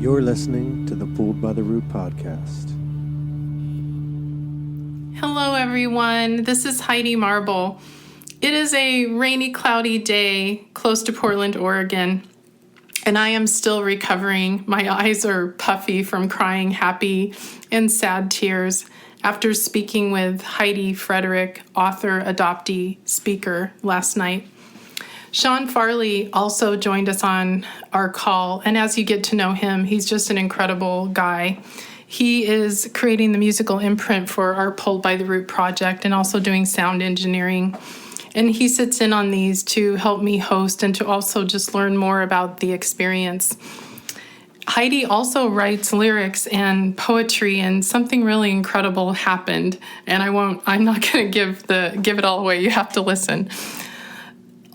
You're listening to the Pulled by the Root podcast. Hello, everyone. This is Heidi Marble. It is a rainy, cloudy day close to Portland, Oregon, and I am still recovering. My eyes are puffy from crying happy and sad tears after speaking with Heidi Frederick, author, adoptee, speaker, last night. Sean Farley also joined us on our call, and as you get to know him, he's just an incredible guy. He is creating the musical imprint for our Pulled by the Root project and also doing sound engineering. And he sits in on these to help me host and to also just learn more about the experience. Heidi also writes lyrics and poetry, and something really incredible happened. And I'm not going to give it all away. You have to listen.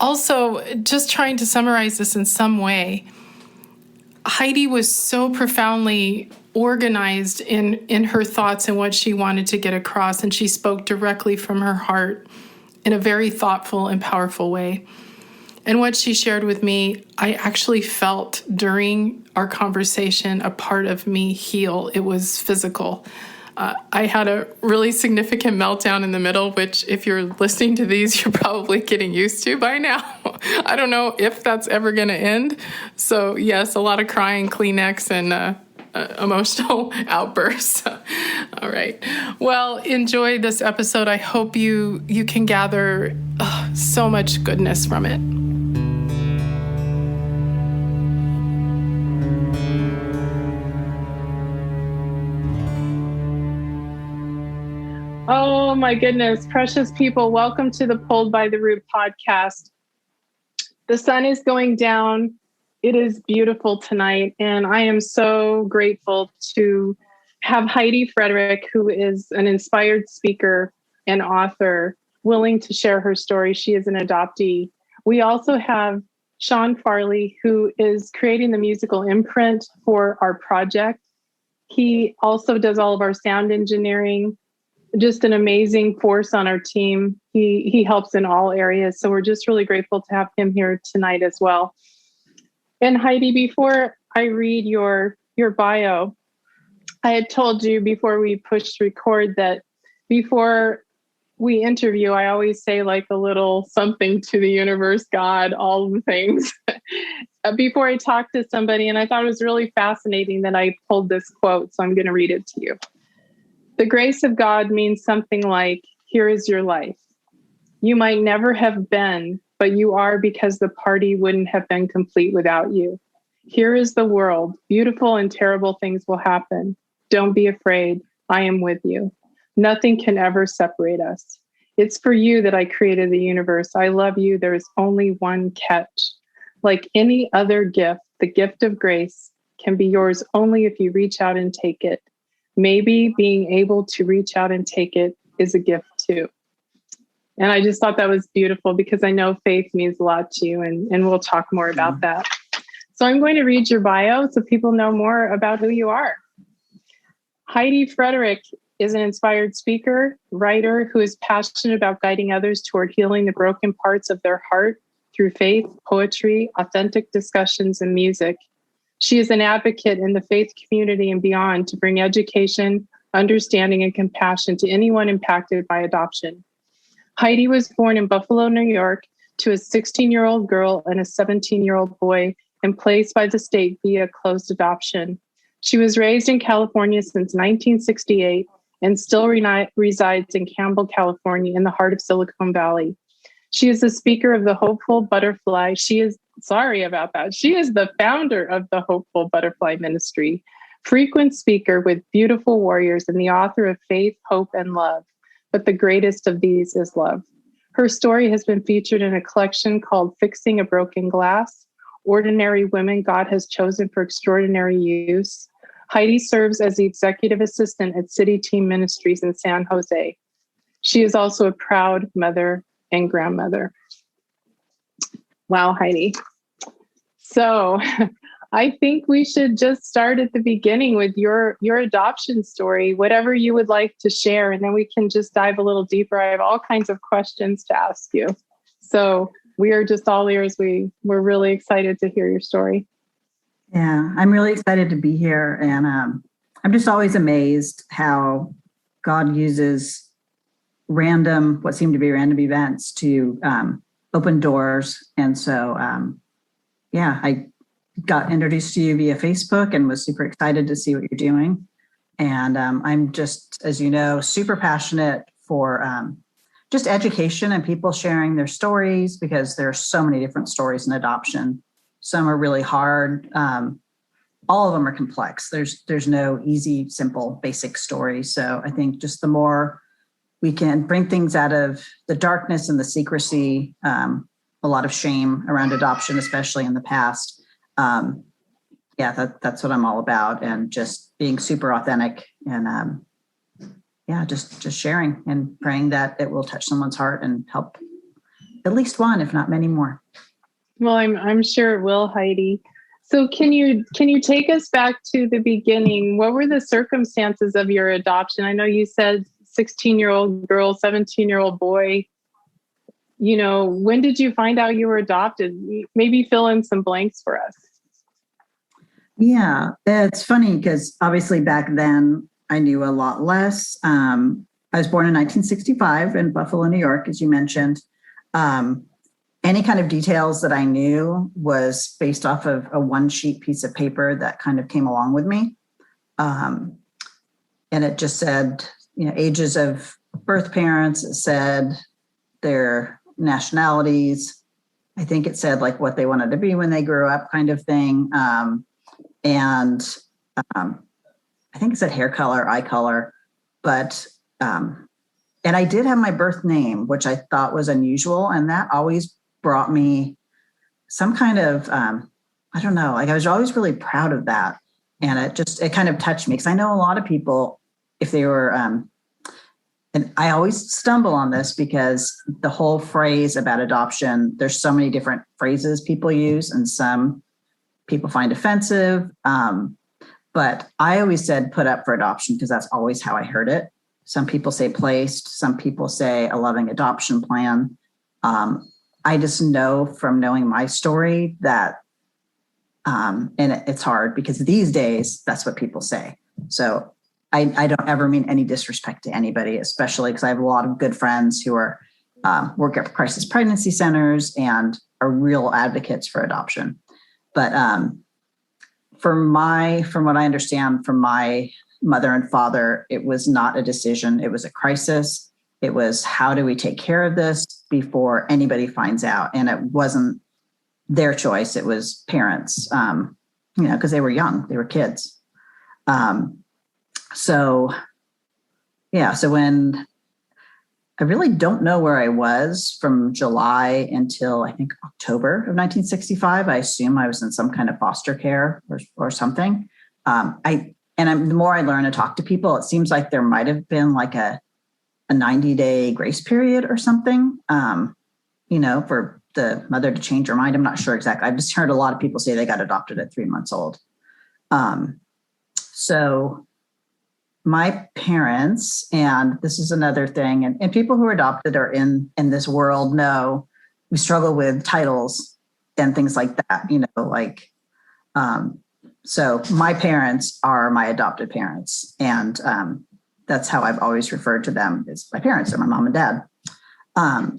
Also, just trying to summarize this in some way, Heidi was so profoundly organized in her thoughts and what she wanted to get across, and she spoke directly from her heart in a very thoughtful and powerful way. And what she shared with me, I actually felt during our conversation a part of me heal. It was physical. I had a really significant meltdown in the middle, which if you're listening to these, you're probably getting used to by now. I don't know if that's ever going to end. So yes, a lot of crying, Kleenex, and emotional outbursts. All right. Well, enjoy this episode. I hope you can gather so much goodness from it. Oh my goodness, precious people, welcome to the Pulled by the Root podcast. The sun is going down. It is beautiful tonight, and I am so grateful to have Heidi Frederick, who is an inspired speaker and author, willing to share her story. She is an adoptee. We also have Sean Farley, who is creating the musical imprint for our project. He also does all of our sound engineering. Just an amazing force on our team. He helps in all areas. So we're just really grateful to have him here tonight as well. And Heidi, before I read your bio, I had told you before we pushed record that before we interview, I always say like a little something to the universe, God, all the things before I talk to somebody. And I thought it was really fascinating that I pulled this quote. So I'm going to read it to you. The grace of God means something like, here is your life. You might never have been, but you are because the party wouldn't have been complete without you. Here is the world. Beautiful and terrible things will happen. Don't be afraid. I am with you. Nothing can ever separate us. It's for you that I created the universe. I love you. There is only one catch. Like any other gift, the gift of grace can be yours only if you reach out and take it. Maybe being able to reach out and take it is a gift too. And I just thought that was beautiful because I know faith means a lot to you, and we'll talk more about that. So I'm going to read your bio so people know more about who you are. Heidi Frederick is an inspired speaker, writer who is passionate about guiding others toward healing the broken parts of their heart through faith, poetry, authentic discussions, and music. She is an advocate in the faith community and beyond to bring education, understanding, and compassion to anyone impacted by adoption. Heidi was born in Buffalo, New York, to a 16-year-old girl and a 17-year-old boy, and placed by the state via closed adoption. She was raised in California since 1968 and still resides in Campbell, California, in the heart of Silicon Valley. She is the speaker of the Hopeful Butterfly. She is the founder of the Hopeful Butterfly Ministry, frequent speaker with Beautiful Warriors, and the author of Faith, Hope, and Love. But the greatest of these is love. Her story has been featured in a collection called Fixing a Broken Glass, Ordinary Women God Has Chosen for Extraordinary Use. Heidi serves as the executive assistant at City Team Ministries in San Jose. She is also a proud mother and grandmother. Wow, Heidi. So I think we should just start at the beginning with your adoption story, whatever you would like to share, and then we can just dive a little deeper. I have all kinds of questions to ask you. So we are just all ears. We're really excited to hear your story. Yeah, I'm really excited to be here. And I'm just always amazed how God uses what seem to be random events to open doors. And so, I got introduced to you via Facebook and was super excited to see what you're doing. And I'm just, as you know, super passionate for just education and people sharing their stories, because there are so many different stories in adoption. Some are really hard. All of them are complex. There's no easy, simple, basic story. So I think just the more we can bring things out of the darkness and the secrecy, a lot of shame around adoption, especially in the past. That's what I'm all about, and just being super authentic and just sharing and praying that it will touch someone's heart and help at least one, if not many more. Well, I'm sure it will, Heidi. So can you take us back to the beginning? What were the circumstances of your adoption? I know you said 16-year-old girl, 17-year-old boy. When did you find out you were adopted? Maybe fill in some blanks for us. Yeah, it's funny because obviously back then I knew a lot less. I was born in 1965 in Buffalo, New York, as you mentioned. Any kind of details that I knew was based off of a one-sheet piece of paper that kind of came along with me. And it just said, ages of birth parents. It said their nationalities. I think it said like what they wanted to be when they grew up, kind of thing. And I think it said hair color, eye color, but and I did have my birth name, which I thought was unusual, and that always brought me some kind of I don't know, like I was always really proud of that, and it kind of touched me, because I know a lot of people, if they were and I always stumble on this because the whole phrase about adoption, there's so many different phrases people use, and some people find offensive. But I always said put up for adoption, because that's always how I heard it. Some people say placed, some people say a loving adoption plan. I just know from knowing my story that, and it's hard because these days that's what people say. So I don't ever mean any disrespect to anybody, especially because I have a lot of good friends who are work at crisis pregnancy centers and are real advocates for adoption. But from what I understand from my mother and father, it was not a decision. It was a crisis. It was, how do we take care of this before anybody finds out? And it wasn't their choice. It was parents, because they were young, they were kids. So when I really don't know where I was from July until I think October of 1965. I assume I was in some kind of foster care or something. The more I learn to talk to people, it seems like there might have been like a 90-day grace period or something, for the mother to change her mind. I'm not sure exactly. I've just heard a lot of people say they got adopted at 3 months old. So my parents, and this is another thing, and people who are adopted or in this world know we struggle with titles and things like that, so my parents are my adopted parents, and that's how I've always referred to them, as my parents, or my mom and dad.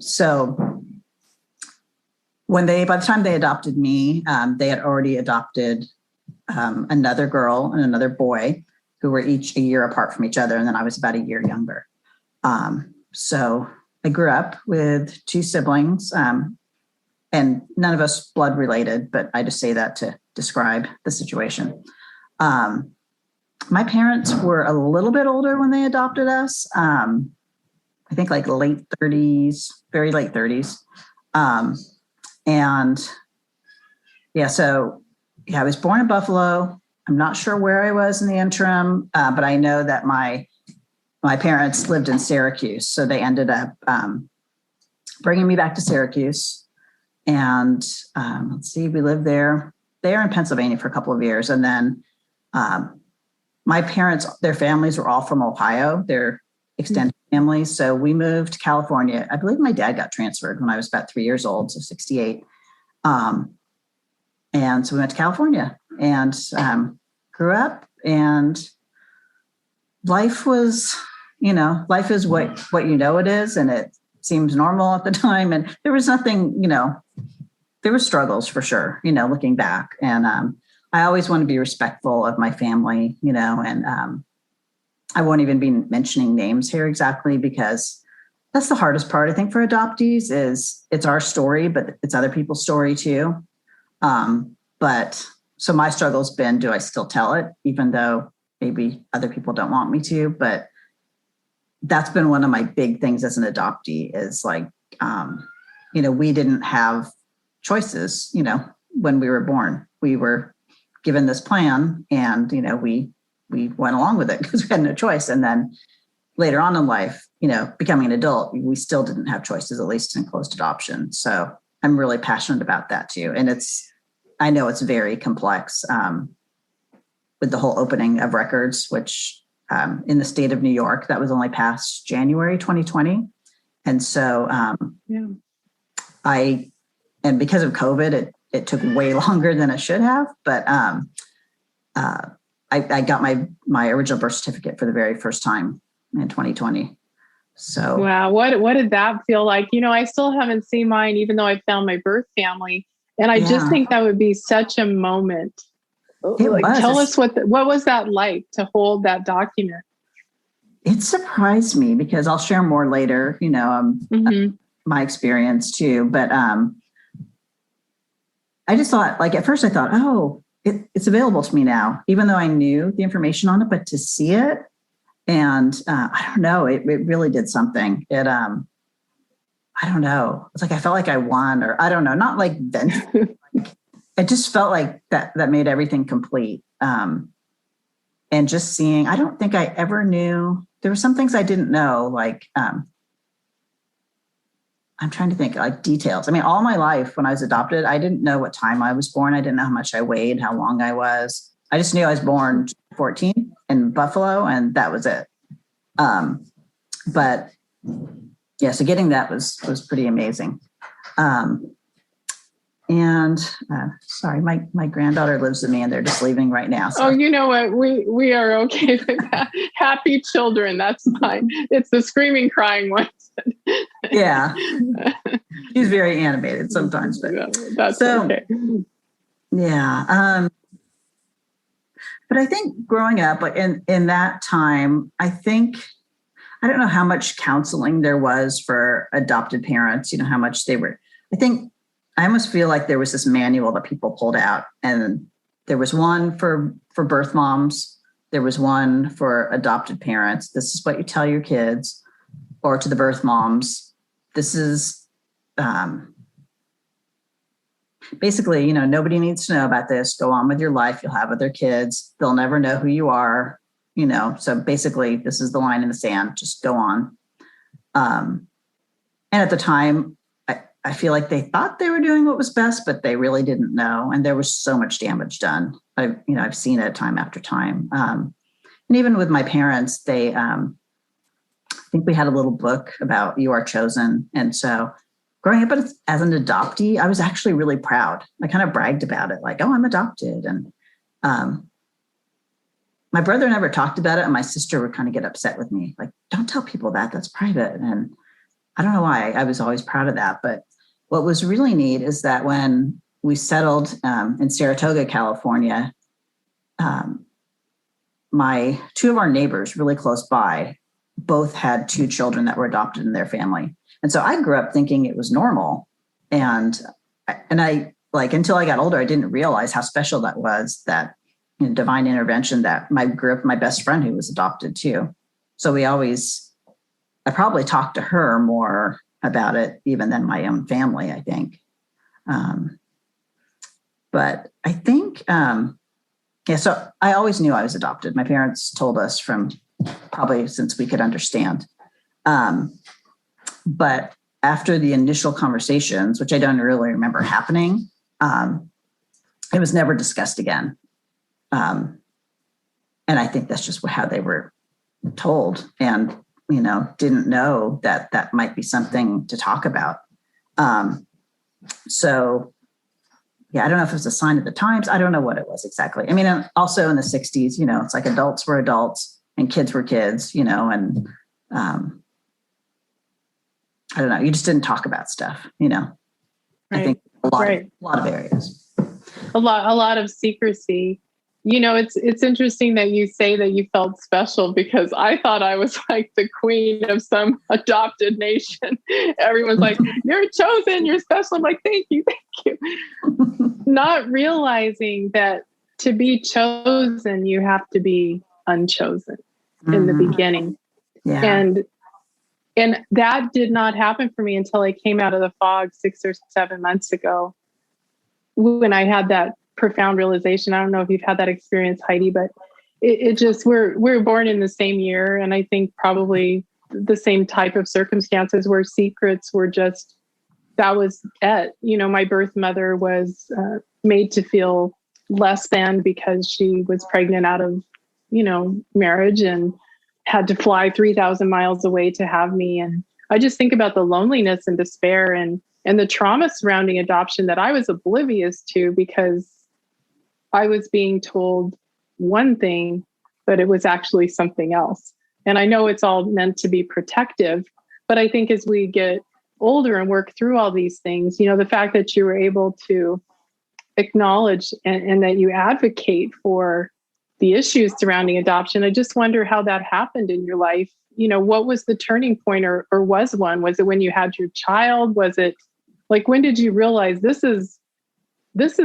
So by the time they adopted me, they had already adopted another girl and another boy, who were each a year apart from each other. And then I was about a year younger. So I grew up with two siblings, and none of us blood related, but I just say that to describe the situation. My parents were a little bit older when they adopted us. I think like late 30s, very late 30s. I was born in Buffalo. I'm not sure where I was in the interim, but I know that my parents lived in Syracuse. So they ended up bringing me back to Syracuse. And we lived there. They were in Pennsylvania for a couple of years. And then my parents, their families were all from Ohio, their extended families. So we moved to California. I believe my dad got transferred when I was about 3 years old, so 68. And so we went to California, and grew up, and life was, life is what it is, and it seems normal at the time. And there was nothing, there were struggles for sure, looking back. And I always want to be respectful of my family, and I won't even be mentioning names here exactly, because that's the hardest part, I think, for adoptees is it's our story, but it's other people's story too. But so my struggle's been, do I still tell it, even though maybe other people don't want me to? But that's been one of my big things as an adoptee is like, we didn't have choices, when we were born. We were given this plan, and, we went along with it because we had no choice. And then later on in life, becoming an adult, we still didn't have choices, at least in closed adoption. So I'm really passionate about that too. And I know it's very complex with the whole opening of records, which in the state of New York, that was only passed January 2020. And so and because of COVID, it took way longer than it should have. But I got my original birth certificate for the very first time in 2020. So wow, what did that feel like? I still haven't seen mine, even though I found my birth family, and I just think that would be such a moment. Tell us what was that like to hold that document? It surprised me because I'll share more later. My experience too, but I just thought, like, at first I thought, oh, it's available to me now, even though I knew the information on it, but to see it, and I don't know, it really did something. It, I don't know. It's like, I felt like I won, or I don't know, not like then. It just felt like that made everything complete. And just seeing, I don't think I ever knew, there were some things I didn't know, like, I'm trying to think, like, details. I mean, all my life when I was adopted, I didn't know what time I was born. I didn't know how much I weighed, how long I was. I just knew I was born 14 in Buffalo, and that was it. But yeah, so getting that was pretty amazing. And sorry, my granddaughter lives with me, and they're just leaving right now. So. Oh, you know what? We are okay with that. Happy children. That's fine. It's the screaming, crying ones. Yeah. She's very animated sometimes, but that's okay. Yeah. But I think growing up, like in that time, I don't know how much counseling there was for adopted parents, how much they were, I almost feel like there was this manual that people pulled out, and there was one for birth moms. There was one for adopted parents. This is what you tell your kids, or to the birth moms. This is basically, nobody needs to know about this. Go on with your life. You'll have other kids. They'll never know who you are, So basically, this is the line in the sand. Just go on. And at the time, I feel like they thought they were doing what was best, but they really didn't know. And there was so much damage done. I've seen it time after time. And even with my parents, I think we had a little book about You Are Chosen. And so growing up as an adoptee, I was actually really proud. I kind of bragged about it, like, oh, I'm adopted. And my brother never talked about it. And my sister would kind of get upset with me, like, don't tell people that, that's private. And I don't know why. I was always proud of that. But what was really neat is that when we settled in Saratoga, California, two of our neighbors really close by both had 2 children that were adopted in their family. And so I grew up thinking it was normal. And I, like, until I got older, I didn't realize how special that was, that divine intervention, that grew up my best friend who was adopted too. So I probably talked to her more about it even than my own family, I think. But I think, so I always knew I was adopted. My parents told us from probably since we could understand. But after the initial conversations, which I don't really remember happening, it was never discussed again. And I think that's just how they were told. And didn't know that might be something to talk about. So I don't know if it was a sign of the times. I don't know what it was exactly. I mean, also in the 60s, it's like adults were adults and kids were kids, and I don't know. You just didn't talk about stuff, Right. I think a lot of areas. A lot of secrecy. It's interesting that you say that you felt special, because I thought I was like the queen of some adopted nation. Everyone's like, you're chosen, you're special. I'm like, thank you. Not realizing that to be chosen, you have to be unchosen in the beginning. Yeah. And that did not happen for me until I came out of the fog 6 or 7 months ago, when I had that profound realization. I don't know if you've had that experience, Heidi, but it just, we're born in the same year. And I think probably the same type of circumstances where secrets were just, that was it. My birth mother was made to feel less than because she was pregnant out of, marriage, and had to fly 3,000 miles away to have me. And I just think about the loneliness and despair and the trauma surrounding adoption that I was oblivious to, because I was being told one thing, but it was actually something else. And I know it's all meant to be protective, but I think as we get older and work through all these things, the fact that you were able to acknowledge and that you advocate for the issues surrounding adoption, I just wonder how that happened in your life. What was the turning point, or was one? Was it when you had your child? Was it like, when did you realize this is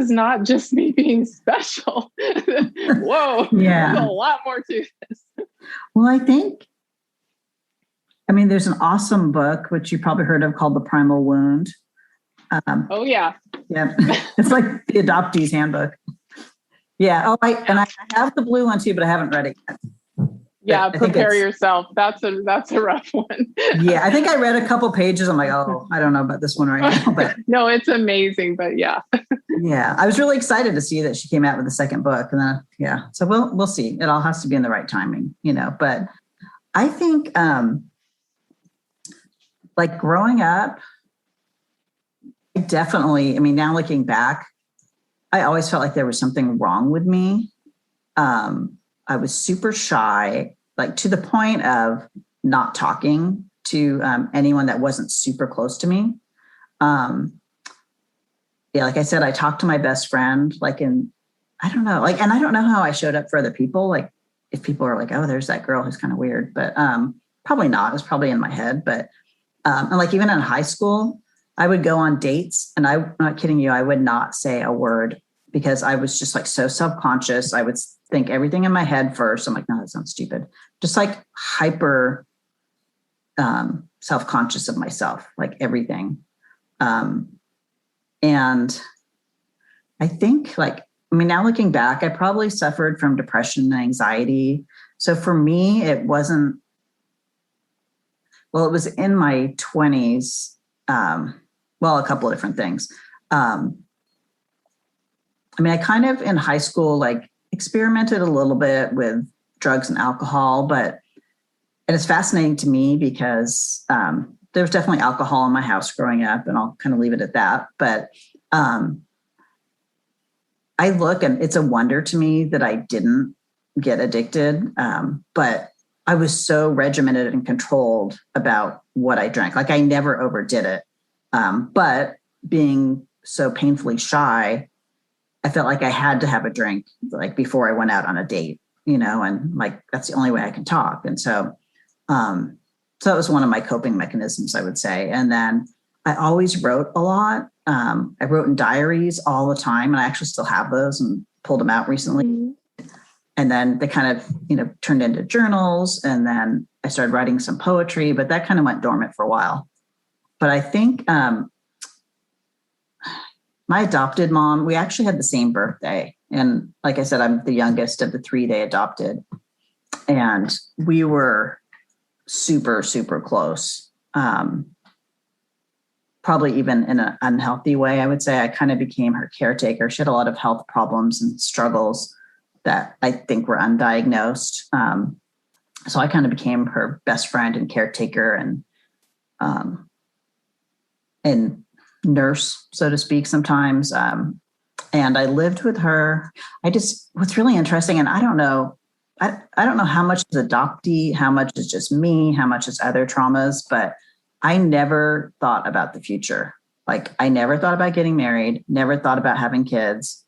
not just me being special? Whoa, Yeah. There's a lot more to this. Well, there's an awesome book, which you probably heard of, called The Primal Wound. Oh, yeah. Yeah. It's like the Adoptee's Handbook. Yeah. Oh, I have the blue one too, but I haven't read it yet. Yeah, prepare yourself. That's a rough one. Yeah, I think I read a couple pages. I'm like, oh, I don't know about this one right now. But no, it's amazing. But yeah. Yeah, I was really excited to see that she came out with the second book. And then, so we'll see. It all has to be in the right timing, But I think, like growing up, definitely, now looking back, I always felt like there was something wrong with me. I was super shy, like to the point of not talking to anyone that wasn't super close to me. Like I said, I talked to my best friend, and I don't know how I showed up for other people. Like if people are like, oh, there's that girl who's kind of weird, but probably not. It was probably in my head. But and like even in high school, I would go on dates, and I'm not kidding you, I would not say a word because I was just like so self-conscious. I would think everything in my head first. I'm like, no, that sounds stupid. Just like hyper self-conscious of myself, like everything. And I think now looking back, I probably suffered from depression and anxiety. So for me, it wasn't, it was in my 20s. A couple of different things. I kind of in high school, experimented a little bit with drugs and alcohol, and it's fascinating to me because there was definitely alcohol in my house growing up, and I'll kind of leave it at that. But I look, and it's a wonder to me that I didn't get addicted. But I was so regimented and controlled about what I drank. Like I never overdid it. But being so painfully shy, I felt like I had to have a drink before I went out on a date, and that's the only way I can talk. And so that was one of my coping mechanisms, I would say. And then I always wrote a lot. I wrote in diaries all the time, and I actually still have those and pulled them out recently. Mm-hmm. And then they kind of, turned into journals. And then I started writing some poetry, but that kind of went dormant for a while. But I think my adopted mom, we actually had the same birthday. And like I said, I'm the youngest of the three they adopted. And we were super, super close. Probably even in an unhealthy way, I would say. I kind of became her caretaker. She had a lot of health problems and struggles that I think were undiagnosed. So I kind of became her best friend and caretaker and nurse, so to speak, sometimes. And I lived with her. What's really interesting, and I don't know how much is adoptee, how much is just me, how much is other traumas, but I never thought about the future. Like, I never thought about getting married, never thought about having kids.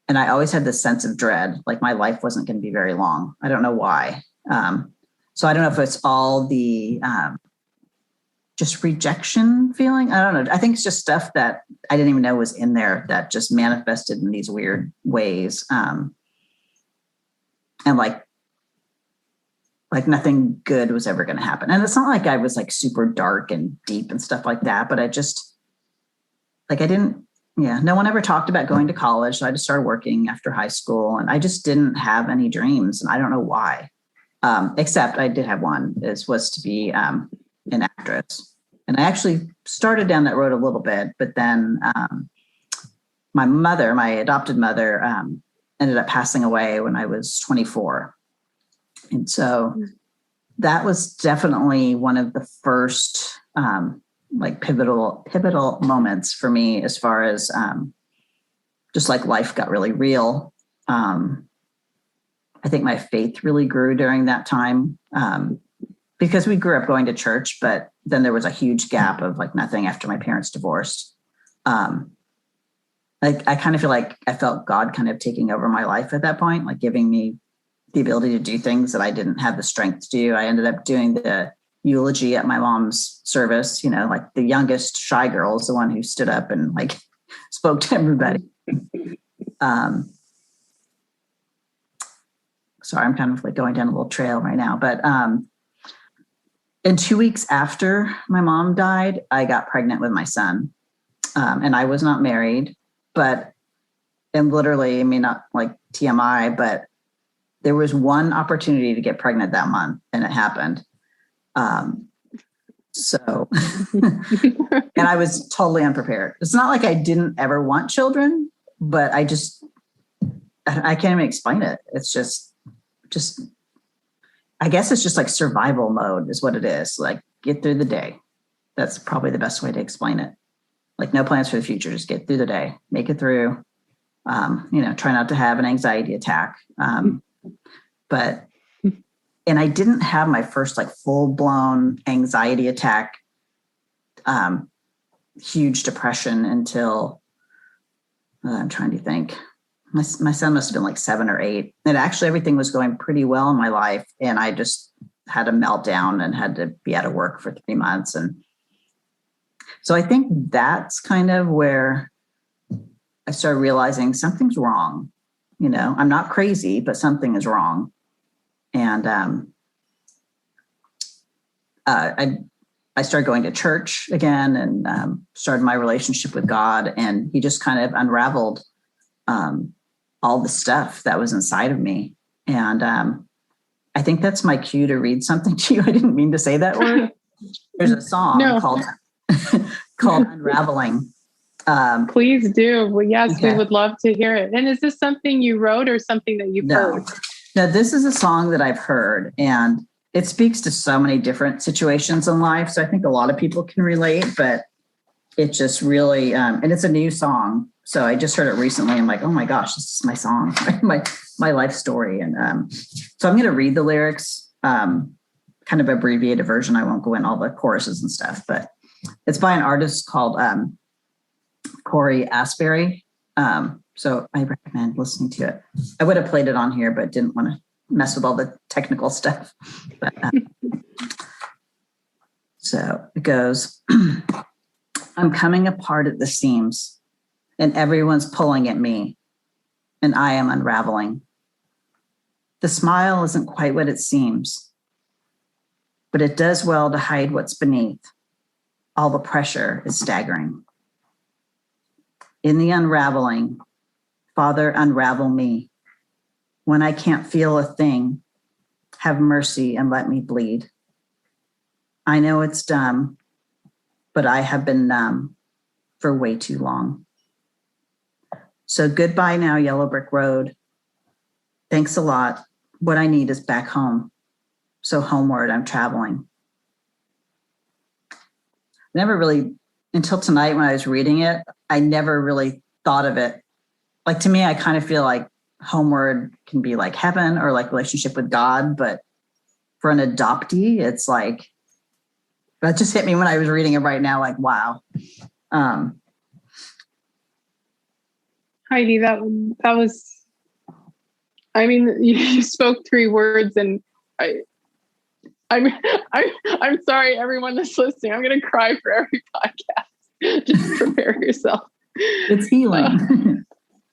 And I always had this sense of dread, like my life wasn't going to be very long. I don't know why. So I don't know if it's all the just rejection feeling. I don't know. I think it's just stuff that I didn't even know was in there that just manifested in these weird ways. And like nothing good was ever going to happen. And it's not like I was like super dark and deep and stuff like that, but I just no one ever talked about going to college. So I just started working after high school, and I just didn't have any dreams, and I don't know why. Except I did have one, was to be an actress. And I actually started down that road a little bit, but then my adopted mother, ended up passing away when I was 24. And so that was definitely one of the first pivotal moments for me, as far as just like life got really real. I think my faith really grew during that time, because we grew up going to church, but then there was a huge gap of like nothing after my parents divorced. I kind of feel like I felt God kind of taking over my life at that point, like giving me the ability to do things that I didn't have the strength to do. I ended up doing the eulogy at my mom's service, like the youngest shy girl is the one who stood up and like spoke to everybody. Sorry, I'm kind of like going down a little trail right now, but and 2 weeks after my mom died, I got pregnant with my son. And I was not married, and literally, I mean, not like TMI, but there was one opportunity to get pregnant that month, and it happened. And I was totally unprepared. It's not like I didn't ever want children, but I can't even explain it. It's just, I guess it's just like survival mode is what it is. Like, get through the day. That's probably the best way to explain it. Like, no plans for the future, just get through the day, make it through, try not to have an anxiety attack. And I didn't have my first like full blown anxiety attack, huge depression until I'm trying to think. My son must have been like 7 or 8. And actually everything was going pretty well in my life. And I just had a meltdown and had to be out of work for 3 months. And so I think that's kind of where I started realizing something's wrong. I'm not crazy, but something is wrong. And I started going to church again and started my relationship with God. And he just kind of unraveled all the stuff that was inside of me. And I think that's my cue to read something to you. I didn't mean to say that word. There's a song called Unraveling. Please do. Well, yes, okay. We would love to hear it. And is this something you wrote or something that you've heard? No, this is a song that I've heard, and it speaks to so many different situations in life. So I think a lot of people can relate, but it just really, and it's a new song. So I just heard it recently. I'm like, oh my gosh, this is my song, my life story. And so I'm going to read the lyrics, kind of abbreviated version. I won't go in all the choruses and stuff, but it's by an artist called Corey Asbury. So I recommend listening to it. I would have played it on here, but didn't want to mess with all the technical stuff. But, so it goes, I'm coming apart at the seams, and everyone's pulling at me, and I am unraveling. The smile isn't quite what it seems, but it does well to hide what's beneath. All the pressure is staggering. In the unraveling, Father, unravel me. When I can't feel a thing, have mercy and let me bleed. I know it's dumb, but I have been numb for way too long. So goodbye now, Yellow Brick Road. Thanks a lot. What I need is back home. So homeward I'm traveling. Never really, until tonight when I was reading it, I never really thought of it. Like, to me, I kind of feel like homeward can be like heaven or like relationship with God. But for an adoptee, it's like, that just hit me when I was reading it right now. Like, wow. Heidi, that was, I mean, you spoke 3 words, and I'm sorry, everyone that's listening. I'm going to cry for every podcast. Just prepare yourself. It's healing.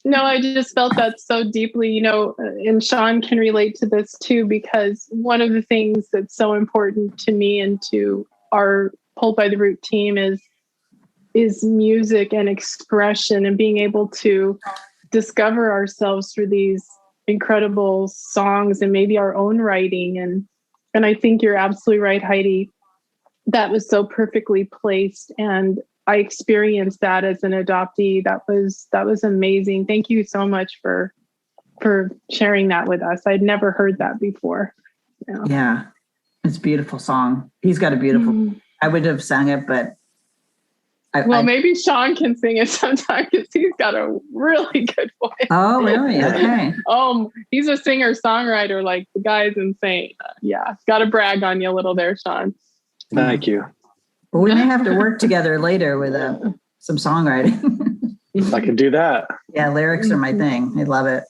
No, I just felt that so deeply, you know, and Sean can relate to this too, because one of the things that's so important to me and to our Pulled by the Root team is music and expression, and being able to discover ourselves through these incredible songs and maybe our own writing. And I think you're absolutely right, Heidi. That was so perfectly placed. And I experienced that as an adoptee. That was amazing. Thank you so much for sharing that with us. I'd never heard that before. Yeah. It's a beautiful song. He's got a beautiful, I would have sang it, but maybe Sean can sing it sometime, because he's got a really good voice. Oh, really? Okay. He's a singer-songwriter. Like, the guy's insane. Yeah. Got to brag on you a little there, Sean. Thank you. Well, we may have to work together later with some songwriting. I can do that. Yeah, lyrics are my thing. I love it.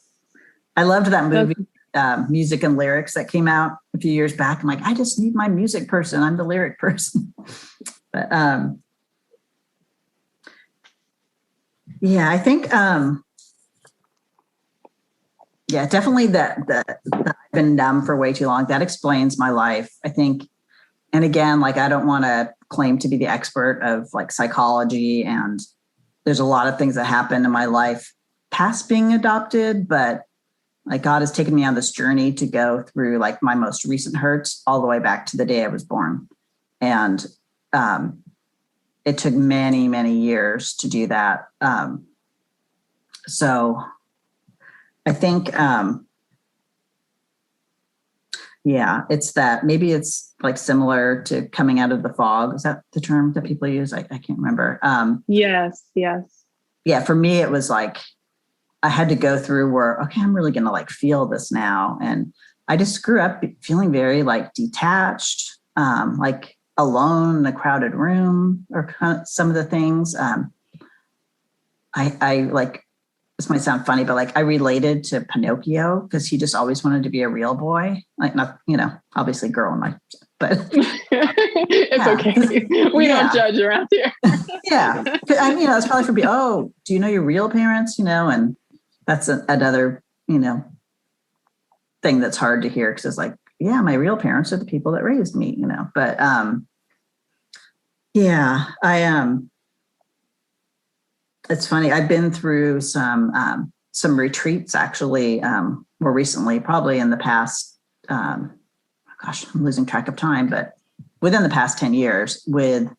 I loved that movie, Music and Lyrics, that came out a few years back. I'm like, I just need my music person. I'm the lyric person. But yeah, I think definitely that I've been numb for way too long. That explains my life, I think. And again, like, I don't want to claim to be the expert of like psychology, and there's a lot of things that happen in my life past being adopted, but like, God has taken me on this journey to go through like my most recent hurts all the way back to the day I was born. And it took many, many years to do that. So I think, it's that, maybe it's like similar to coming out of the fog. Is that the term that people use? I can't remember. Yes. Yeah. For me, it was like, I had to go through where, okay, I'm really going to like feel this now. And I just grew up feeling very like detached, like alone in a crowded room, or kind of some of the things. I like, this might sound funny, but like, I related to Pinocchio because he just always wanted to be a real boy. Like, not, obviously girl in my, but it's okay. We don't judge around here. Yeah. I mean, it's probably for me. Oh, do you know your real parents? And that's another, thing that's hard to hear, because it's like, yeah, my real parents are the people that raised me, but it's funny. I've been through some retreats actually, more recently, probably in the past, I'm losing track of time, but within the past 10 years it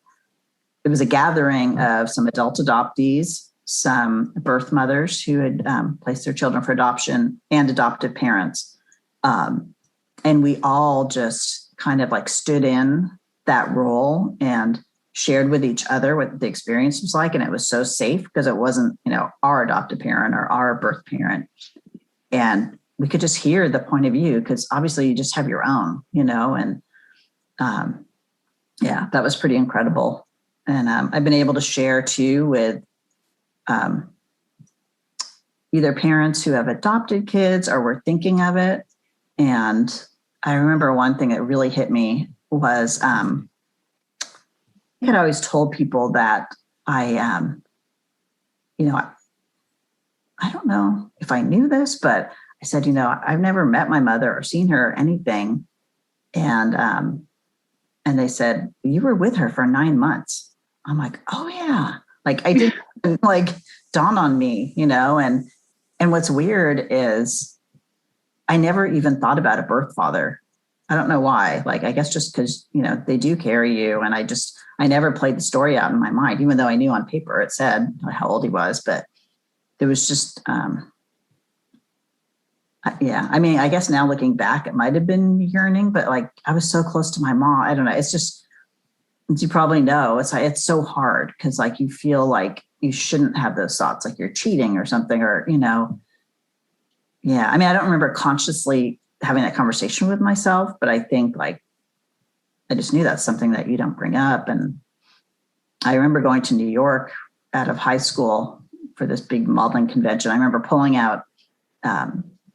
was a gathering of some adult adoptees, some birth mothers who had placed their children for adoption, and adoptive parents. And we all just kind of like stood in that role and shared with each other what the experience was like. And it was so safe because it wasn't, our adoptive parent or our birth parent. And we could just hear the point of view, because obviously you just have your own, and that was pretty incredible. And I've been able to share too with either parents who have adopted kids or were thinking of it. And I remember one thing that really hit me was I had always told people that I don't know if I knew this, but I said, I've never met my mother or seen her or anything. And they said, you were with her for 9 months. I'm like, oh yeah. Like, I didn't like dawn on me, and what's weird is I never even thought about a birth father. I don't know why. Like, I guess just because, they do carry you. And I never played the story out in my mind, even though I knew on paper it said how old he was, but there was just, I mean, I guess now looking back, it might've been yearning, but like, I was so close to my mom. I don't know. It's just, as you probably know, it's like, it's so hard because like you feel like you shouldn't have those thoughts, like you're cheating or something, or, yeah. I mean, I don't remember consciously having that conversation with myself, but I think like, I just knew that's something that you don't bring up. And I remember going to New York out of high school for this big modeling convention. I remember pulling out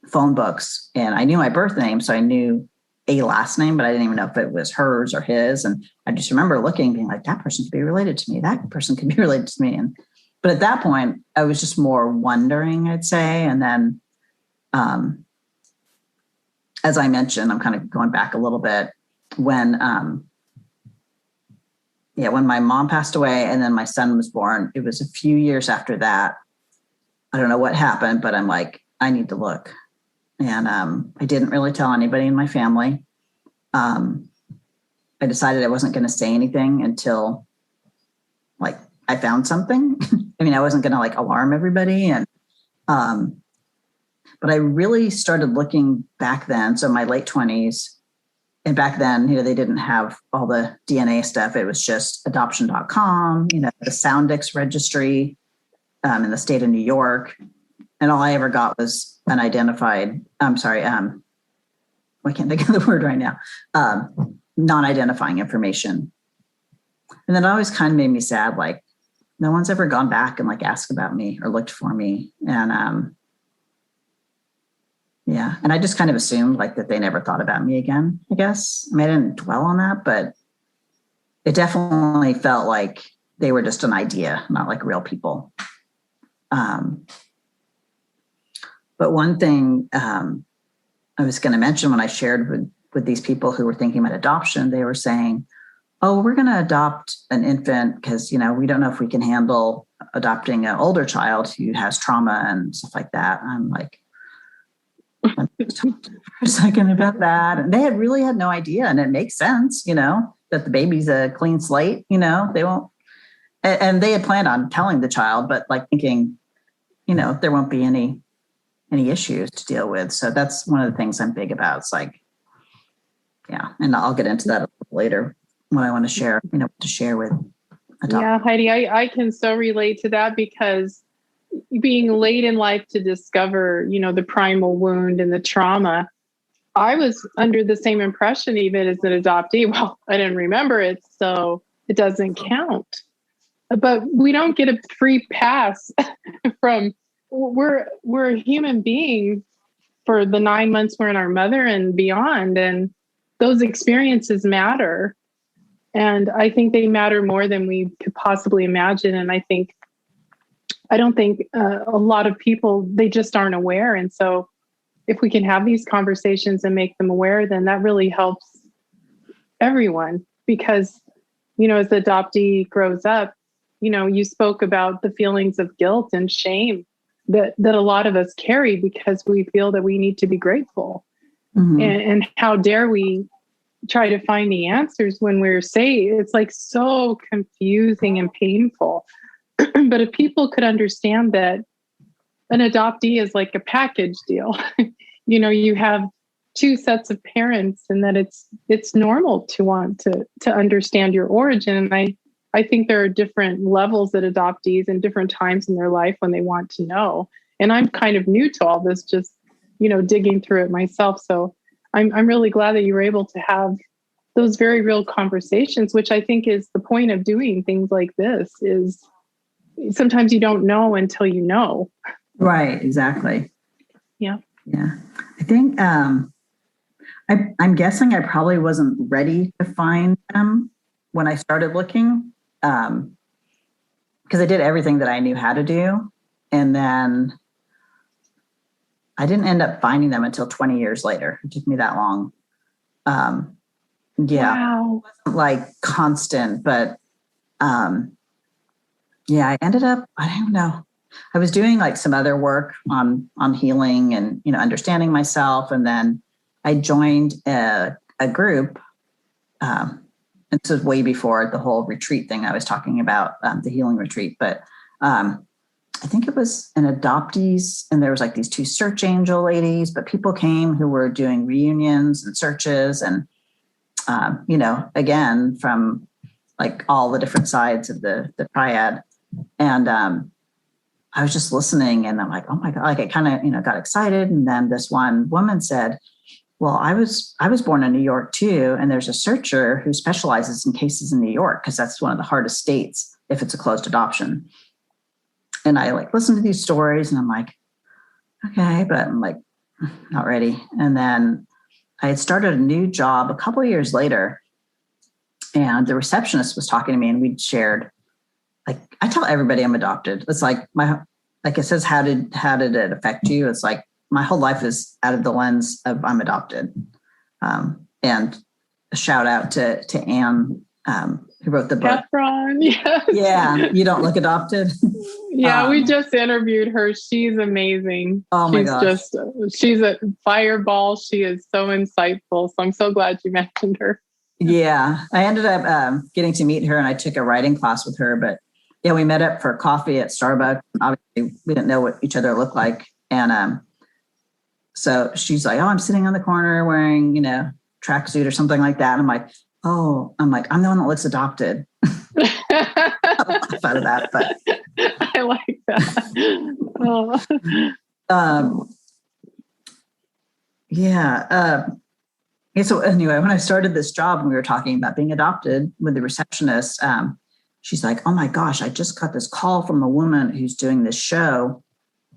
phone books, and I knew my birth name. So I knew a last name, but I didn't even know if it was hers or his. And I just remember looking, being like, that person could be related to me. That person could be related to me. But at that point, I was just more wondering, I'd say. And then, as I mentioned, I'm kind of going back a little bit when my mom passed away and then my son was born, it was a few years after that. I don't know what happened, but I'm like, I need to look. And I didn't really tell anybody in my family. I decided I wasn't going to say anything until like I found something. I mean, I wasn't going to like alarm everybody. And but I really started looking back then. So my late 20s. And back then, they didn't have all the DNA stuff. It was just adoption.com, the Soundex registry in the state of New York. And all I ever got was unidentified, I can't think of the word right now, non-identifying information. And then it always kind of made me sad, like no one's ever gone back and like asked about me or looked for me. And yeah. And I just kind of assumed like that they never thought about me again, I guess. I mean, I didn't dwell on that, but it definitely felt like they were just an idea, not like real people. But one thing I was going to mention when I shared with these people who were thinking about adoption, they were saying, oh, we're going to adopt an infant because, we don't know if we can handle adopting an older child who has trauma and stuff like that. I'm like, for a second about that. And they had really had no idea. And it makes sense, that the baby's a clean slate, they won't. And they had planned on telling the child, but like thinking, there won't be any issues to deal with. So that's one of the things I'm big about. It's like, yeah. And I'll get into that a little later when I want to share, to share with adopters. Yeah, Heidi, I can so relate to that because being late in life to discover, the primal wound and the trauma, I was under the same impression even as an adoptee. Well, I didn't remember it, so it doesn't count. But we don't get a free pass from, we're a human being for the 9 months we're in our mother and beyond. And those experiences matter. And I think they matter more than we could possibly imagine. And I don't think a lot of people, they just aren't aware. And so if we can have these conversations and make them aware, then that really helps everyone. Because, as the adoptee grows up, you spoke about the feelings of guilt and shame that a lot of us carry because we feel that we need to be grateful. Mm-hmm. And how dare we try to find the answers when we're safe? It's like so confusing and painful. But if people could understand that an adoptee is like a package deal, you have two sets of parents and that it's normal to want to understand your origin. And I think there are different levels that adoptees and different times in their life when they want to know. And I'm kind of new to all this, just, digging through it myself. So I'm really glad that you were able to have those very real conversations, which I think is the point of doing things like this is sometimes you don't know until you know. Right. Exactly. Yeah. Yeah. I think I'm guessing I probably wasn't ready to find them when I started looking because I did everything that I knew how to do. And then I didn't end up finding them until 20 years later. It took me that long. Yeah. Wow. It wasn't like constant, but yeah, I ended up, I don't know. I was doing like some other work on healing and, understanding myself. And then I joined a group. And this was way before the whole retreat thing I was talking about, the healing retreat. But I think it was an adoptees, and there was like these two search angel ladies, but people came who were doing reunions and searches. And, again, from like all the different sides of the triad. And I was just listening and I'm like, oh my God, like I kind of, got excited. And then this one woman said, well, I was born in New York too. And there's a searcher who specializes in cases in New York because that's one of the hardest states if it's a closed adoption. And I like listened to these stories and I'm like, okay, but I'm like, not ready. And then I had started a new job a couple of years later and the receptionist was talking to me and we'd shared, like, I tell everybody I'm adopted. It's like like it says, how did it affect you? It's like, my whole life is out of the lens of I'm adopted. And a shout out to Anne, who wrote the book. Catherine, yes. Yeah, you don't look adopted. Yeah, we just interviewed her. She's amazing. Oh my gosh. She's a fireball. She is so insightful. So I'm so glad you mentioned her. Yeah, I ended up getting to meet her and I took a writing class with her. But yeah, we met up for coffee at Starbucks. Obviously, we didn't know what each other looked like. And so she's like, oh, I'm sitting on the corner wearing, tracksuit or something like that. I'm like, I'm the one that looks adopted. I laugh out of that, but I like that. Oh. Yeah. So anyway, when I started this job and we were talking about being adopted with the receptionist, she's like, oh my gosh, I just got this call from a woman who's doing this show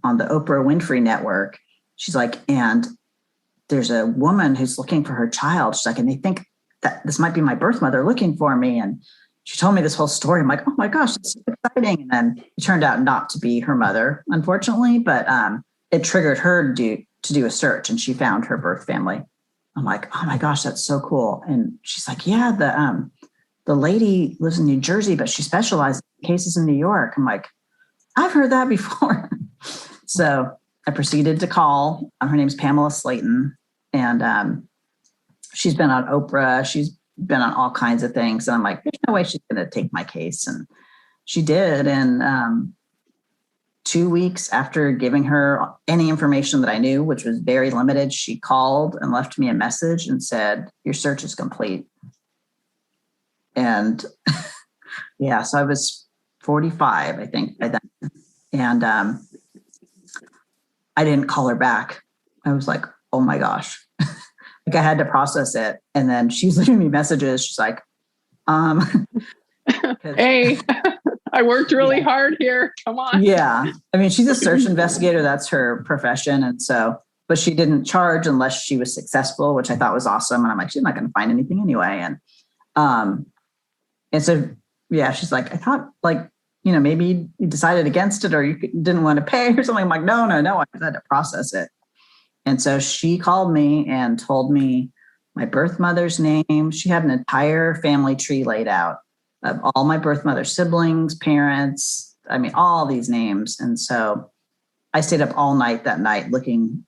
on the Oprah Winfrey Network. She's like, and there's a woman who's looking for her child. She's like, and they think that this might be my birth mother looking for me. And she told me this whole story. I'm like, oh my gosh, that's so exciting. And then it turned out not to be her mother, unfortunately, but it triggered her to do a search and she found her birth family. I'm like, oh my gosh, that's so cool. And she's like, yeah, the lady lives in New Jersey, but she specializes in cases in New York. I'm like, I've heard that before. So I proceeded to call. Her name's Pamela Slayton. And she's been on Oprah. She's been on all kinds of things. And I'm like, there's no way she's going to take my case. And she did. And 2 weeks after giving her any information that I knew, which was very limited, she called and left me a message and said, your search is complete. And yeah, so I was 45, I think, by then. And I didn't call her back. I was like, oh my gosh. Like I had to process it. And then she's leaving me messages. She's like, hey, I worked really hard here. Come on. Yeah. I mean, she's a search investigator. That's her profession. And so, but she didn't charge unless she was successful, which I thought was awesome. And I'm like, she's not going to find anything anyway. And so, yeah, she's like, I thought like, maybe you decided against it or you didn't want to pay or something. I'm like, no. I just had to process it. And so she called me and told me my birth mother's name. She had an entire family tree laid out of all my birth mother's siblings, parents, all these names. And so I stayed up all night that night looking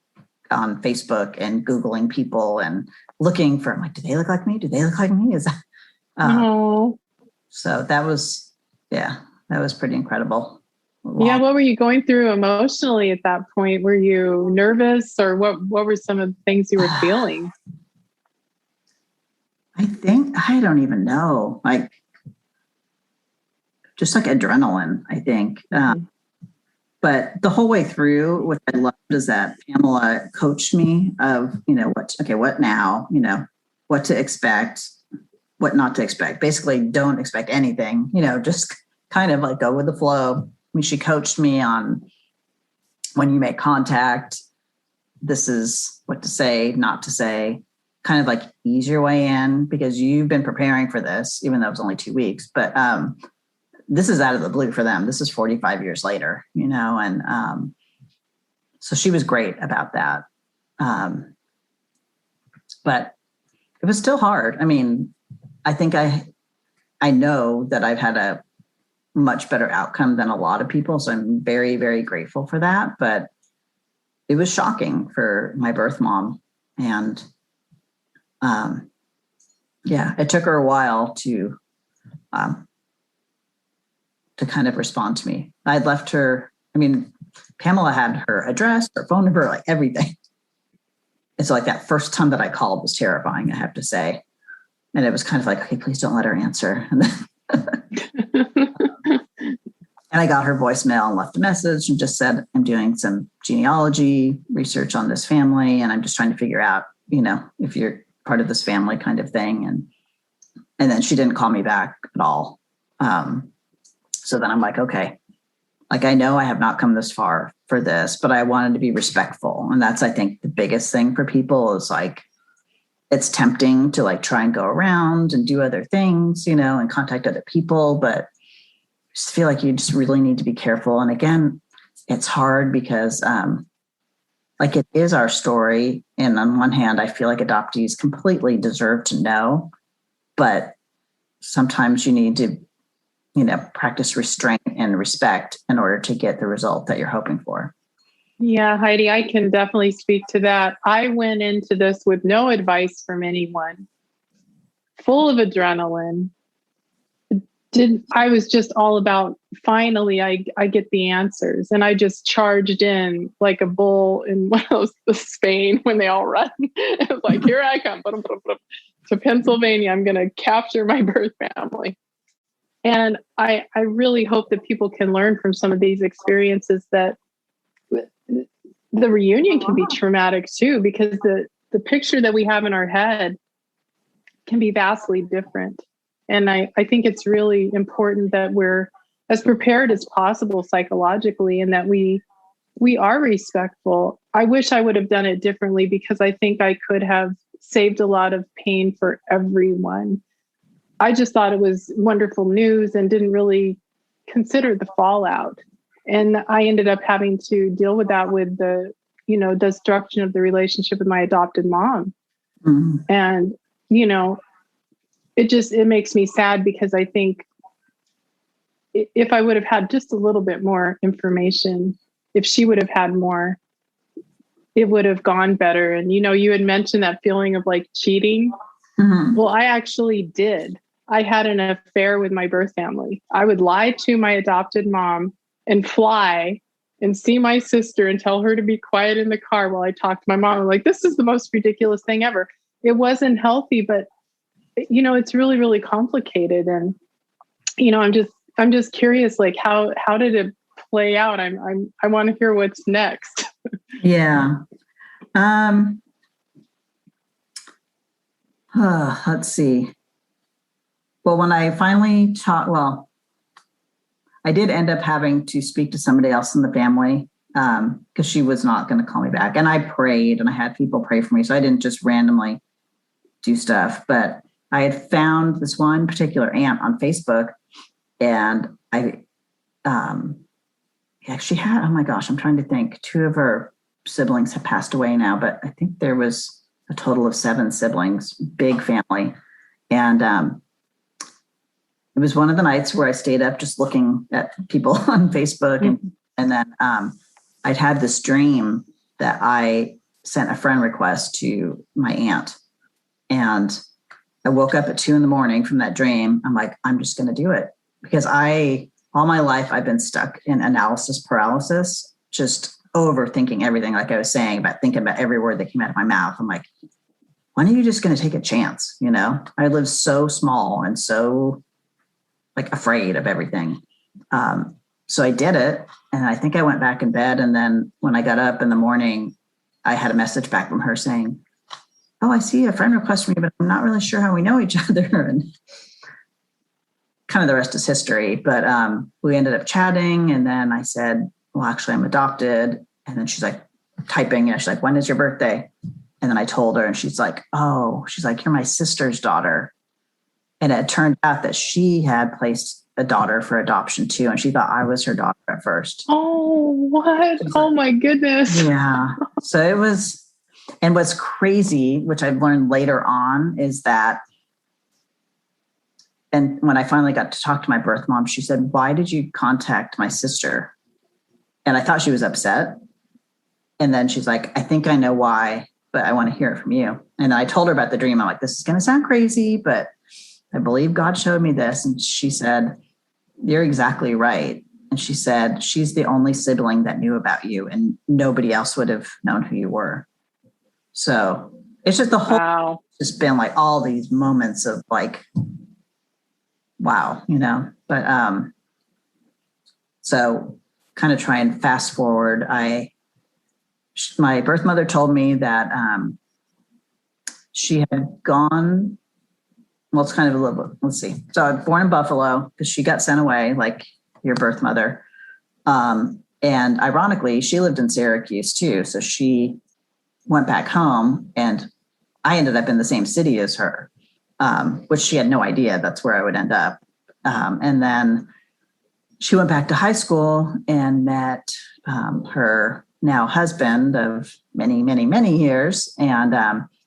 on Facebook and Googling people and looking for, I'm like, do they look like me? Do they look like me? Is that, No. So that was pretty incredible. Yeah. What were you going through emotionally at that point? Were you nervous or what were some of the things you were feeling? I don't even know. Like, just like adrenaline, I think. But the whole way through, what I loved is that Pamela coached me of, what now, what to expect, what not to expect. Basically, don't expect anything, just kind of like go with the flow. I mean, she coached me on when you make contact, this is what to say, not to say, kind of like ease your way in because you've been preparing for this, even though it was only 2 weeks. But this is out of the blue for them. This is 45 years later, and so she was great about that. But it was still hard. I mean, I think I know that I've had a much better outcome than a lot of people. So I'm very, very grateful for that. But it was shocking for my birth mom. And it took her a while to kind of respond to me. I'd left her, Pamela had her address, her phone number, like everything. And so like that first time that I called was terrifying, I have to say. And it was kind of like, okay, please don't let her answer. And then And I got her voicemail and left a message and just said, I'm doing some genealogy research on this family. And I'm just trying to figure out, if you're part of this family kind of thing. And then she didn't call me back at all. So then I'm like, okay, like, I know I have not come this far for this, but I wanted to be respectful. And that's, I think, the biggest thing for people is like, it's tempting to like try and go around and do other things, and contact other people. But I just feel like you just really need to be careful. And again, it's hard because like it is our story. And on one hand, I feel like adoptees completely deserve to know, but sometimes you need to, practice restraint and respect in order to get the result that you're hoping for. Yeah, Heidi, I can definitely speak to that. I went into this with no advice from anyone, full of adrenaline. I was just all about, finally, I get the answers. And I just charged in like a bull in Spain when they all run. It was like, here I come to Pennsylvania. I'm going to capture my birth family. And I really hope that people can learn from some of these experiences that the reunion can be traumatic too, because the picture that we have in our head can be vastly different. And I think it's really important that we're as prepared as possible psychologically and that we are respectful. I wish I would have done it differently because I think I could have saved a lot of pain for everyone. I just thought it was wonderful news and didn't really consider the fallout. And I ended up having to deal with that with the, destruction of the relationship with my adopted mom. Mm-hmm. And, it makes me sad because I think if I would have had just a little bit more information, if she would have had more, it would have gone better. And, you had mentioned that feeling of like cheating. Mm-hmm. Well, I actually did. I had an affair with my birth family. I would lie to my adopted mom and fly and see my sister and tell her to be quiet in the car while I talked to my mom. I'm like, this is the most ridiculous thing ever. It wasn't healthy, but it's really, really complicated. And, I'm just curious, like how did it play out? I want to hear what's next. Yeah. Let's see. Well, when I finally I did end up having to speak to somebody else in the family because she was not going to call me back. And I prayed and I had people pray for me. So I didn't just randomly do stuff. But I had found this one particular aunt on Facebook. And I actually had, oh my gosh, I'm trying to think. 2 of her siblings have passed away now. But I think there was a total of 7 siblings, big family. And it was one of the nights where I stayed up just looking at people on Facebook. And then I'd had this dream that I sent a friend request to my aunt. And I woke up at 2 a.m. from that dream. I'm like, I'm just going to do it. Because all my life, I've been stuck in analysis paralysis, just overthinking everything, like I was saying, about thinking about every word that came out of my mouth. I'm like, when are you just going to take a chance? I live so small and so like afraid of everything. So I did it. And I think I went back in bed. And then when I got up in the morning, I had a message back from her saying, oh, I see a friend request from you, but I'm not really sure how we know each other. And kind of the rest is history. But we ended up chatting. And then I said, well, actually, I'm adopted. And then she's like typing. And she's like, when is your birthday? And then I told her, and she's like, you're my sister's daughter. And it turned out that she had placed a daughter for adoption too. And she thought I was her daughter at first. Oh, what? Oh my goodness. Yeah. So it was, and what's crazy, which I've learned later on, is that, and when I finally got to talk to my birth mom, she said, why did you contact my sister? And I thought she was upset. And then she's like, I think I know why, but I want to hear it from you. And I told her about the dream. I'm like, this is going to sound crazy, but I believe God showed me this. And she said, you're exactly right. And she said, she's the only sibling that knew about you and nobody else would have known who you were. So it's just the whole, just been like all these moments of like, wow, but So kind of try and fast forward. My birth mother told me that she had gone, well, it's kind of a little bit, let's see. So I was born in Buffalo because she got sent away like your birth mother. And ironically, she lived in Syracuse too. So she went back home and I ended up in the same city as her, which she had no idea that's where I would end up. And then she went back to high school and met her now husband of many, many, many years. And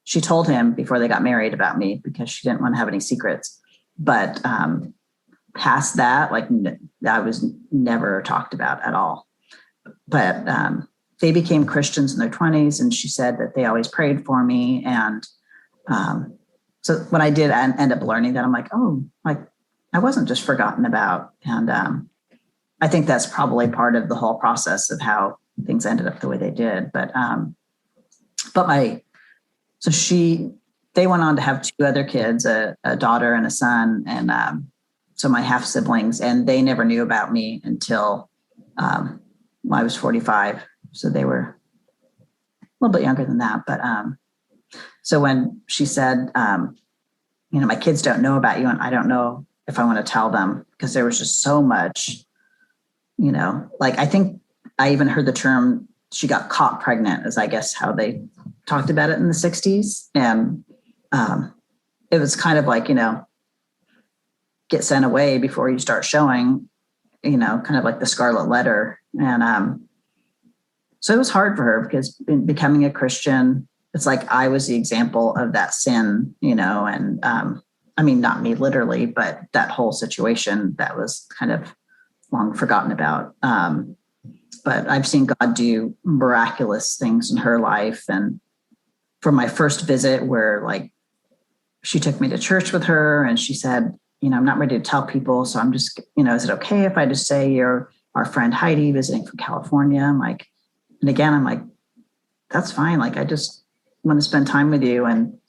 she told him before they got married about me because she didn't want to have any secrets. But past that, like that was never talked about at all. But they became Christians in their 20s, and she said that they always prayed for me. And so when I did end up learning that, I'm like, oh, like I wasn't just forgotten about. And I think that's probably part of the whole process of how things ended up the way they did. But they went on to have two other kids, a daughter and a son, and so my half siblings, and they never knew about me until I was 45. So they were a little bit younger than that. But so when she said, my kids don't know about you, and I don't know if I want to tell them, because there was just so much, like I think I even heard the term, she got caught pregnant, is I guess how they talked about it in the 60s. And it was kind of like, get sent away before you start showing, kind of like the scarlet letter. And so it was hard for her because becoming a Christian, it's like I was the example of that sin, and I mean, not me literally, but that whole situation that was kind of long forgotten about. But I've seen God do miraculous things in her life. And from my first visit where like she took me to church with her and she said, I'm not ready to tell people. So I'm just, is it okay if I just say you're our friend Heidi visiting from California? I'm like, that's fine. Like, I just want to spend time with you. And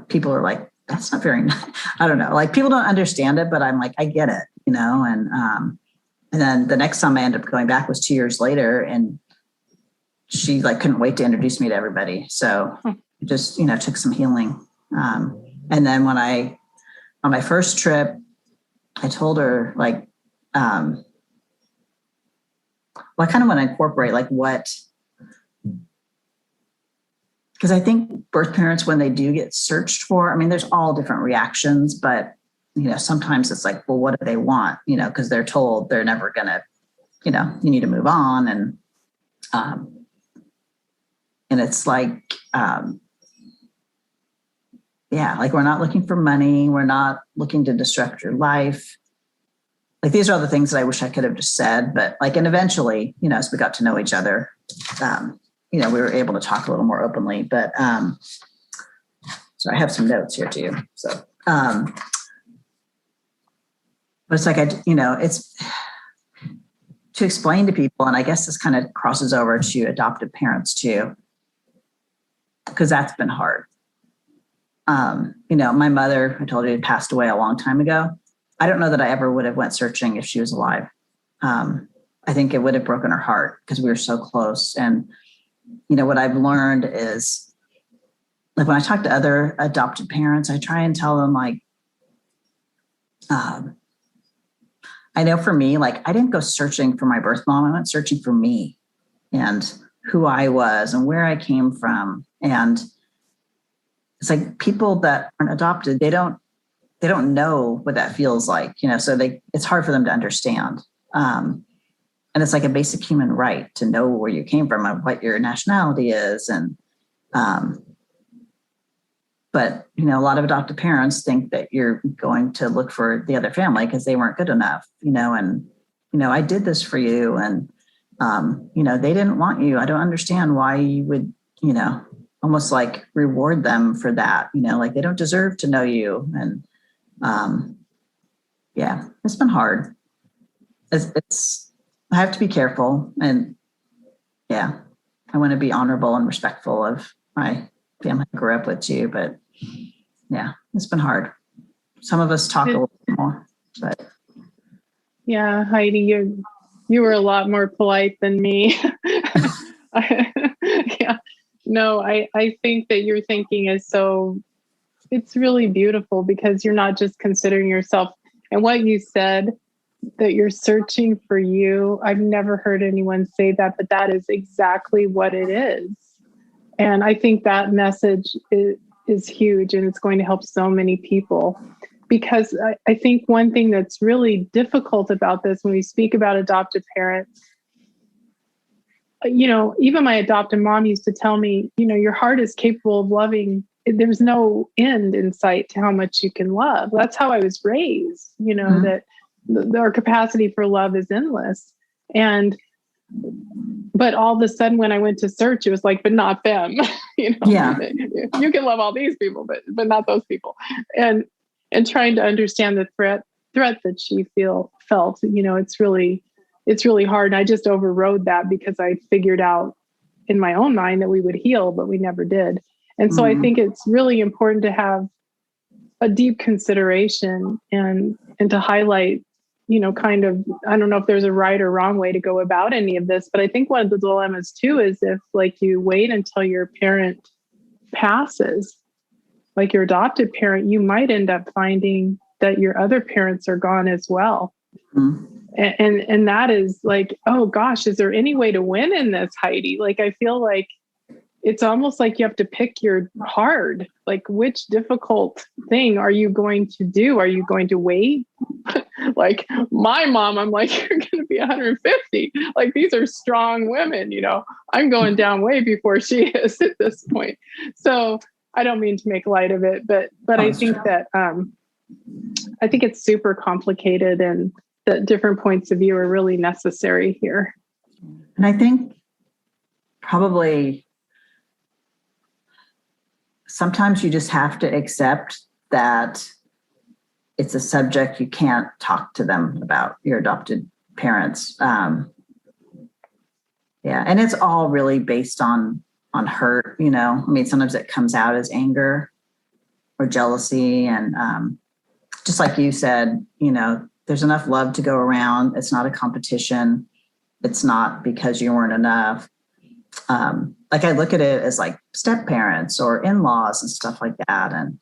people are like, that's not very nice. I don't know. Like people don't understand it, but I'm like, I get it, and then the next time I ended up going back was 2 years later, and she like couldn't wait to introduce me to everybody. So it just, took some healing. And then on my first trip, I told her like, I kind of want to incorporate like because I think birth parents, when they do get searched for, I mean, there's all different reactions, but, sometimes it's like, well, what do they want? Because they're told they're never going to, you need to move on. And it's like, like we're not looking for money. We're not looking to disrupt your life. Like these are all the things that I wish I could have just said, but like, and eventually, as we got to know each other, we were able to talk a little more openly, but, so I have some notes here too. So, but it's like, it's to explain to people. And I guess this kind of crosses over to adoptive parents too, because that's been hard. My mother, I told you, passed away a long time ago. I don't know that I ever would have went searching if she was alive. I think it would have broken her heart because we were so close. And, what I've learned is like when I talk to other adopted parents, I try and tell them like, I know for me, like I didn't go searching for my birth mom. I went searching for me and who I was and where I came from. And it's like people that aren't adopted, they don't know what that feels like, so it's hard for them to understand. And it's like a basic human right to know where you came from and what your nationality is. And, but, a lot of adoptive parents think that you're going to look for the other family because they weren't good enough, and, I did this for you and, they didn't want you. I don't understand why you would, almost like reward them for that, like they don't deserve to know you. And, it's been hard. I have to be careful and I want to be honorable and respectful of my family I grew up with too, but it's been hard. Some of us talk a little bit more, but yeah, Heidi, You were a lot more polite than me. Yeah. No, I think that your thinking is it's really beautiful because you're not just considering yourself. And what you said, that you're searching for you, I've never heard anyone say that, but that is exactly what it is. And I think that message is huge, and it's going to help so many people. Because I think one thing that's really difficult about this when we speak about adoptive parents, even my adoptive mom used to tell me, your heart is capable of loving. There's no end in sight to how much you can love. That's how I was raised, that our capacity for love is endless. But all of a sudden when I went to search, it was like, but not them. Yeah. You can love all these people, but not those people. And trying to understand the threat that she felt, it's really hard. And I just overrode that because I figured out in my own mind that we would heal, but we never did. And so I think it's really important to have a deep consideration and to highlight, kind of, I don't know if there's a right or wrong way to go about any of this, but I think one of the dilemmas too is if you wait until your parent passes, like your adopted parent, you might end up finding that your other parents are gone as well. And that is like, oh gosh, is there any way to win in this, Heidi? Like, I feel like it's almost like you have to pick your hard, like which difficult thing are you going to do? Are you going to wait? Like my mom, I'm like, you're going to be 150. Like these are strong women, I'm going down way before she is at this point. So I don't mean to make light of it, but I think that, I think it's super complicated and that different points of view are really necessary here. And I think probably sometimes you just have to accept that it's a subject you can't talk to them about, your adopted parents. And it's all really based on hurt, I mean, sometimes it comes out as anger or jealousy. And just like you said, there's enough love to go around. It's not a competition. It's not because you weren't enough. Like I look at it as like step parents or in-laws and stuff like that. And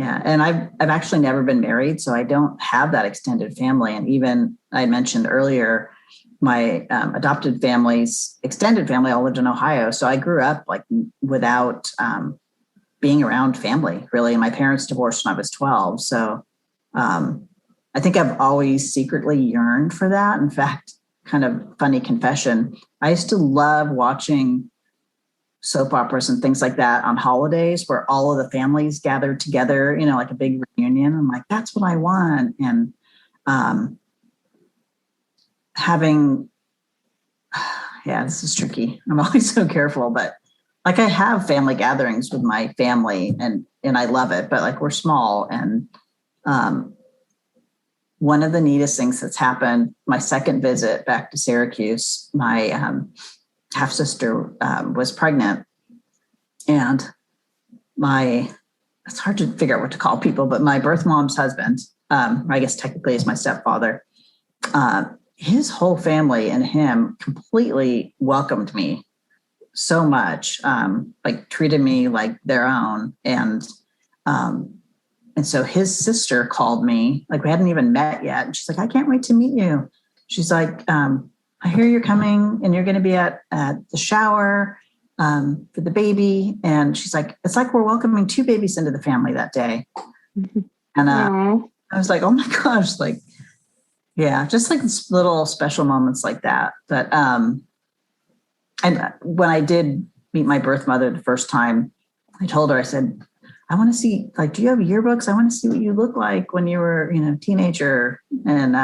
and I've actually never been married, so I don't have that extended family. And even I mentioned earlier, my adopted family's extended family all lived in Ohio. So I grew up like without being around family, really. And my parents divorced when I was 12. So I think I've always secretly yearned for that. In fact, kind of funny confession, I used to love watching soap operas and things like that on holidays where all of the families gathered together, like a big reunion. I'm like, that's what I want. And this is tricky. I'm always so careful, but like I have family gatherings with my family and I love it, but like we're small. And one of the neatest things that's happened, my second visit back to Syracuse, my half sister was pregnant, and it's hard to figure out what to call people, but my birth mom's husband, I guess technically is my stepfather, his whole family and him completely welcomed me so much, like treated me like their own. And so his sister called me, like we hadn't even met yet. And she's like, I can't wait to meet you. She's like, I hear you're coming and you're going to be at the shower for the baby. And she's like, it's like we're welcoming two babies into the family that day. And I was like, oh my gosh, like, yeah, just like little special moments like that. But and when I did meet my birth mother the first time, I told her, I said, I want to see, like, do you have yearbooks? I want to see what you look like when you were, a teenager. And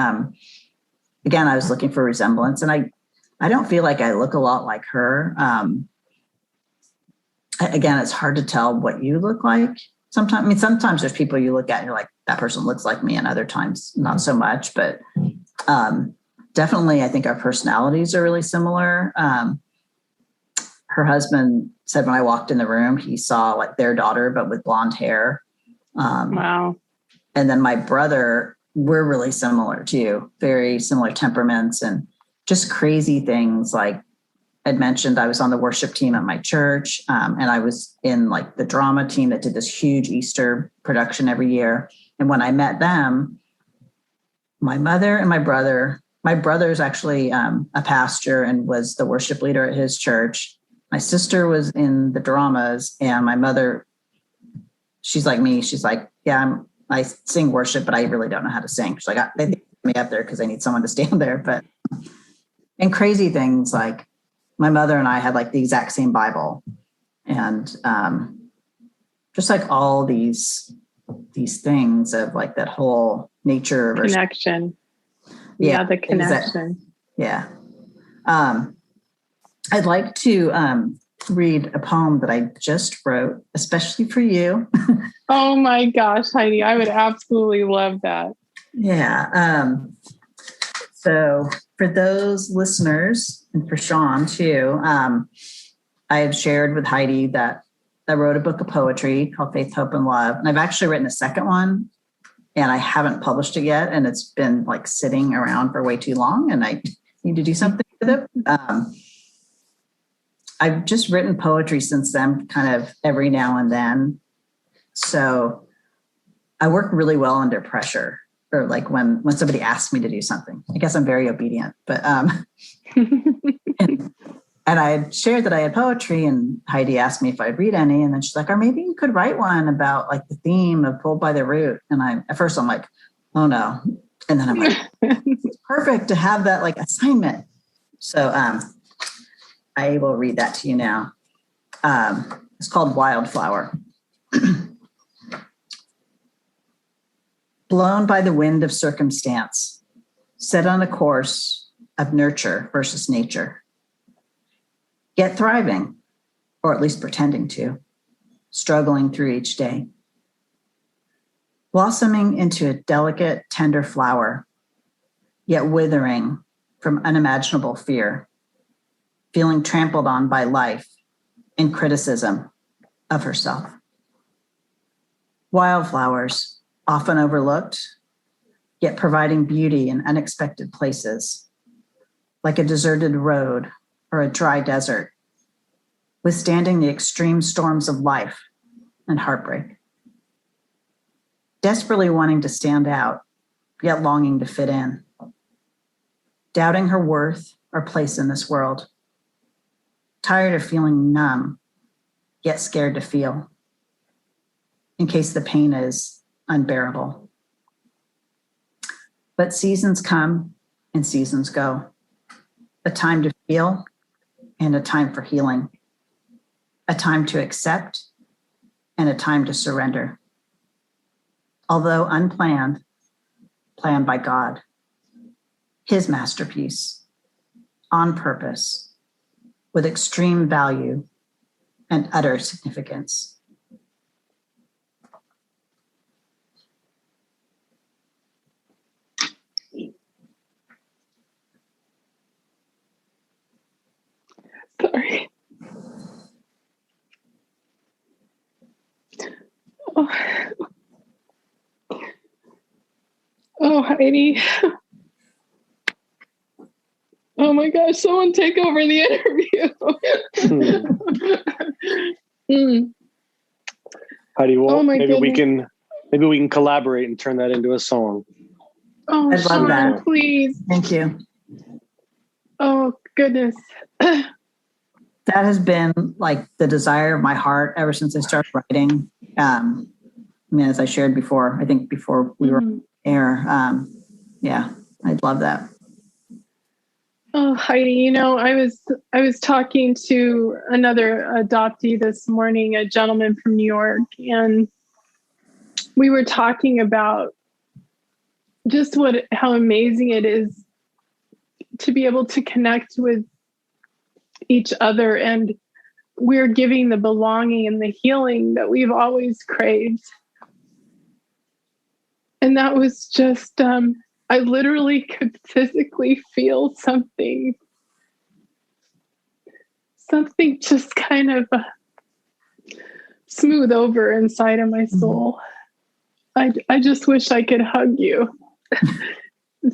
again, I was looking for resemblance, and I don't feel like I look a lot like her. Again, it's hard to tell what you look like. Sometimes there's people you look at and you're like, that person looks like me, and other times not so much. But definitely, I think our personalities are really similar. Her husband said when I walked in the room, he saw like their daughter, but with blonde hair. Wow. And then my brother we're really similar too, very similar temperaments and just crazy things. Like I'd mentioned, I was on the worship team at my church, and I was in like the drama team that did this huge Easter production every year. And when I met them, my mother and my brother's actually a pastor and was the worship leader at his church. My sister was in the dramas, and my mother, she's like me. She's like, yeah, I sing worship, but I really don't know how to sing. She's like, they put me up there because I need someone to stand there. But, and crazy things like my mother and I had like the exact same Bible, and just like all these things of like that whole nature connection. Yeah, the connection. Yeah. I'd like to read a poem that I just wrote, especially for you. Oh my gosh, Heidi, I would absolutely love that. Yeah. So for those listeners and for Sean too, I have shared with Heidi that I wrote a book of poetry called Faith, Hope, and Love. And I've actually written a second one, and I haven't published it yet. And it's been like sitting around for way too long, and I need to do something with it. I've just written poetry since then, kind of every now and then. So I work really well under pressure, or like when somebody asks me to do something. I guess I'm very obedient, but and I had shared that I had poetry, and Heidi asked me if I'd read any, and then she's like, or maybe you could write one about like the theme of Pulled by the Root. And at first I'm like, oh no. And then I'm like, it's perfect to have that like assignment. So I will read that to you now. It's called Wildflower. Blown by the wind of circumstance, set on a course of nurture versus nature, yet thriving, or at least pretending to, struggling through each day, blossoming into a delicate, tender flower, yet withering from unimaginable fear, feeling trampled on by life in criticism of herself. Wildflowers, often overlooked, yet providing beauty in unexpected places, like a deserted road or a dry desert, withstanding the extreme storms of life and heartbreak. Desperately wanting to stand out, yet longing to fit in. Doubting her worth or place in this world. Tired of feeling numb, yet scared to feel, in case the pain is unbearable. But seasons come and seasons go. A time to feel and a time for healing. A time to accept and a time to surrender. Although unplanned, planned by God, his masterpiece, on purpose, with extreme value and utter significance. Sorry. Oh, Heidi. Oh my gosh, someone take over the interview. Heidi, well, Oh my maybe goodness. we can collaborate and turn that into a song. Oh, I'd love Sean, that. please. Thank you. Oh, goodness. That has been like the desire of my heart ever since I started writing. I mean, as I shared before, I think before we were on air, yeah, I'd love that. Oh, Heidi, I was talking to another adoptee this morning, a gentleman from New York, and we were talking about just how amazing it is to be able to connect with each other, and we're giving the belonging and the healing that we've always craved. And that was just, I literally could physically feel something just kind of smooth over inside of my soul. I just wish I could hug you.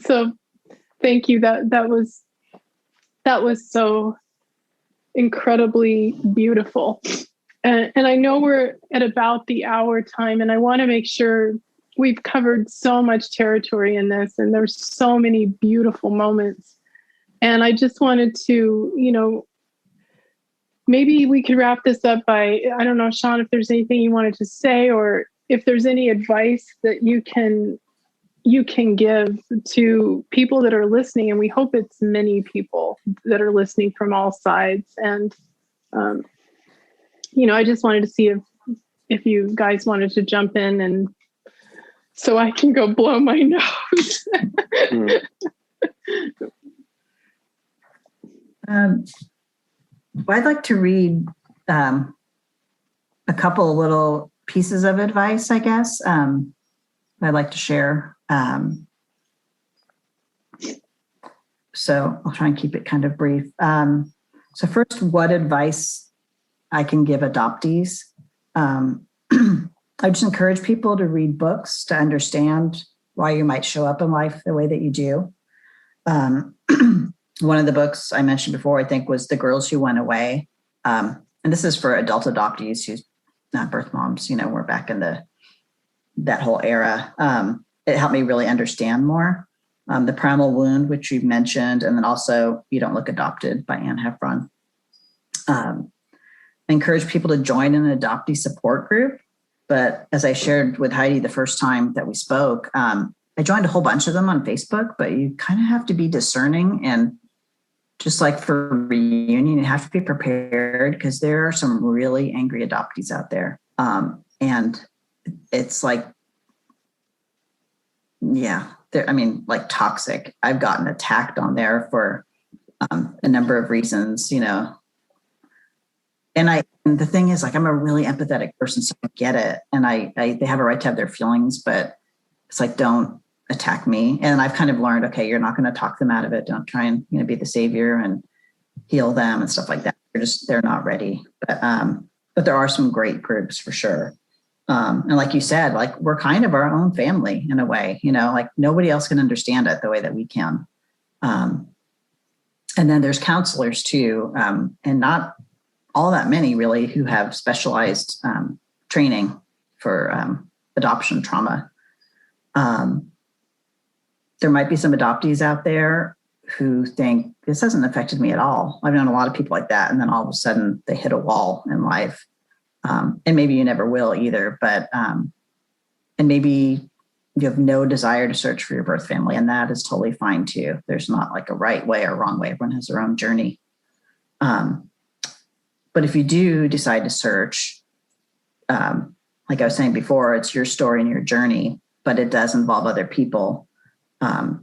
So thank you. That was so incredibly beautiful. And I know we're at about the hour time, and I want to make sure we've covered so much territory in this, and there's so many beautiful moments. And I just wanted to, maybe we could wrap this up by, I don't know, Sean, if there's anything you wanted to say, or if there's any advice that you can give to people that are listening. And we hope it's many people that are listening from all sides. And, I just wanted to see if you guys wanted to jump in, and so I can go blow my nose. I'd like to read a couple little pieces of advice, I guess, I'd like to share. So I'll try and keep it kind of brief. So first, what advice I can give adoptees? I just encourage people to read books to understand why you might show up in life the way that you do. One of the books I mentioned before, I think, was The Girls Who Went Away. And this is for adult adoptees who's not birth moms. We're back in that whole era. It helped me really understand more. The Primal Wound, which you mentioned, and then also You Don't Look Adopted by Anne Heffron. I encourage people to join an adoptee support group. But as I shared with Heidi the first time that we spoke, I joined a whole bunch of them on Facebook, but you kind of have to be discerning. And just like for reunion, you have to be prepared because there are some really angry adoptees out there. And it's like, like toxic. I've gotten attacked on there for a number of reasons, And the thing is, like, I'm a really empathetic person, so I get it. And they have a right to have their feelings, but it's like, don't attack me. And I've kind of learned, okay, you're not going to talk them out of it. Don't try and be the savior and heal them and stuff like that. They're not ready. But there are some great groups for sure. And like you said, like, we're kind of our own family in a way, like nobody else can understand it the way that we can. And then there's counselors too, and not all that many really who have specialized training for adoption trauma. There might be some adoptees out there who think this hasn't affected me at all. I've known a lot of people like that. And then all of a sudden they hit a wall in life. And maybe you never will either, but, and maybe you have no desire to search for your birth family, and that is totally fine too. There's not like a right way or wrong way. Everyone has their own journey. But if you do decide to search, like I was saying before, it's your story and your journey, but it does involve other people.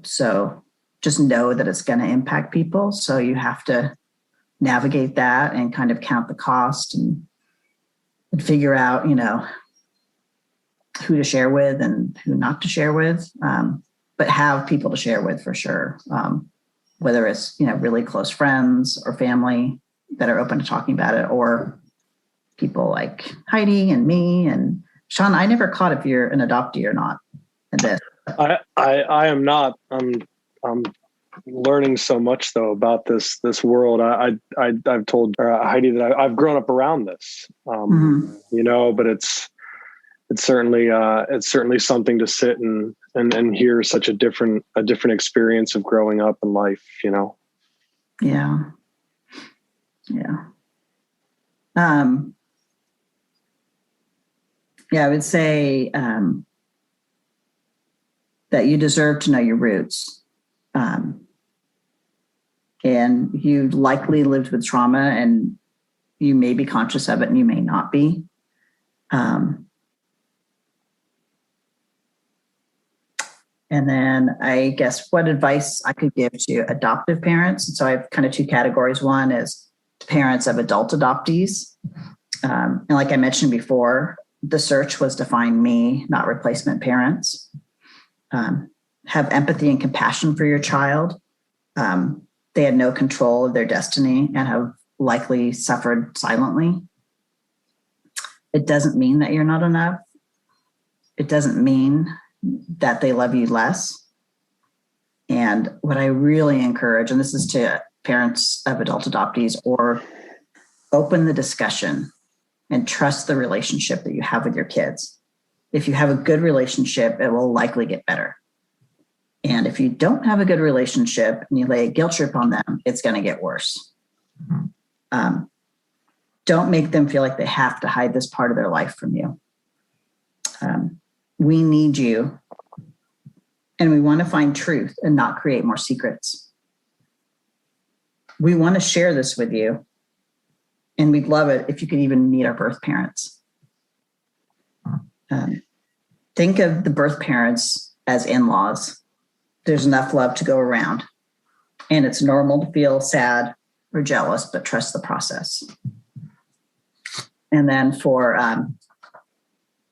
So just know that it's going to impact people. So you have to navigate that and kind of count the cost and figure out, who to share with and who not to share with, but have people to share with for sure. Whether it's, really close friends or family that are open to talking about it, or people like Heidi and me and Sean. I never caught if you're an adoptee or not in this. I am not. I'm learning so much though about this world. I've told Heidi that I've grown up around this, but it's certainly something to sit and hear such a different experience of growing up in life, Yeah. I would say that you deserve to know your roots. And you likely lived with trauma, and you may be conscious of it and you may not be. And then I guess what advice I could give to adoptive parents. And so I have kind of two categories. One is parents of adult adoptees. And like I mentioned before, the search was to find me, not replacement parents. Have empathy and compassion for your child. They had no control of their destiny and have likely suffered silently. It doesn't mean that you're not enough. It doesn't mean that they love you less. And what I really encourage, and this is to parents of adult adoptees, or open the discussion and trust the relationship that you have with your kids. If you have a good relationship, it will likely get better. And if you don't have a good relationship and you lay a guilt trip on them, it's going to get worse. Don't make them feel like they have to hide this part of their life from you. We need you, and we want to find truth and not create more secrets. We want to share this with you, and we'd love it if you could even meet our birth parents. Think of the birth parents as in-laws. There's enough love to go around, and it's normal to feel sad or jealous, but trust the process. And then for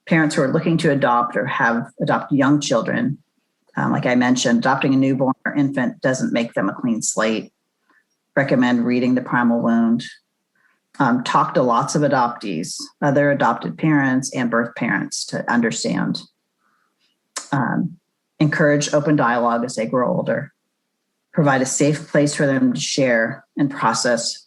parents who are looking to adopt or adopt young children, like I mentioned, adopting a newborn or infant doesn't make them a clean slate. Recommend reading The Primal Wound. Talk to lots of adoptees, other adopted parents and birth parents to understand. Encourage open dialogue as they grow older. Provide a safe place for them to share and process,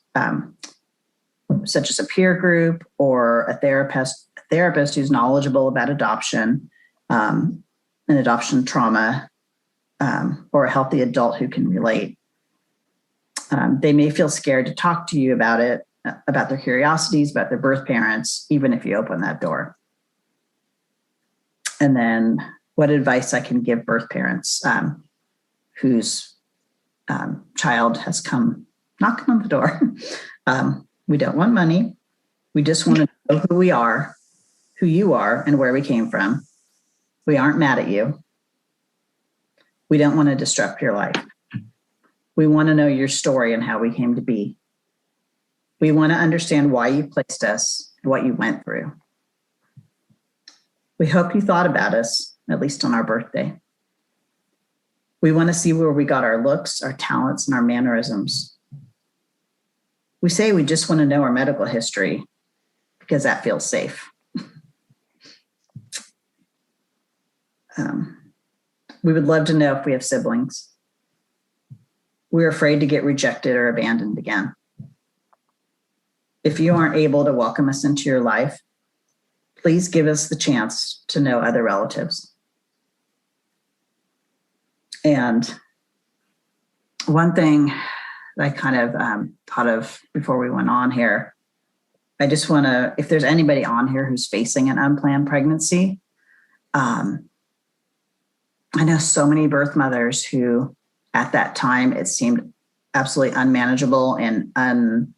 such as a peer group or a therapist who's knowledgeable about adoption, and adoption trauma, or a healthy adult who can relate. They may feel scared to talk to you about it, about their curiosities, about their birth parents, even if you open that door. And then what advice I can give birth parents whose child has come knocking on the door. We don't want money. We just want to know who we are, who you are, and where we came from. We aren't mad at you. We don't want to disrupt your life. We want to know your story and how we came to be. We want to understand why you placed us, what you went through. We hope you thought about us, at least on our birthday. We want to see where we got our looks, our talents, and our mannerisms. We say we just want to know our medical history because that feels safe. We would love to know if we have siblings. We're afraid to get rejected or abandoned again. If you aren't able to welcome us into your life, please give us the chance to know other relatives. And one thing I kind of thought of before we went on here, I just want to, if there's anybody on here who's facing an unplanned pregnancy, I know so many birth mothers who at that time it seemed absolutely unmanageable and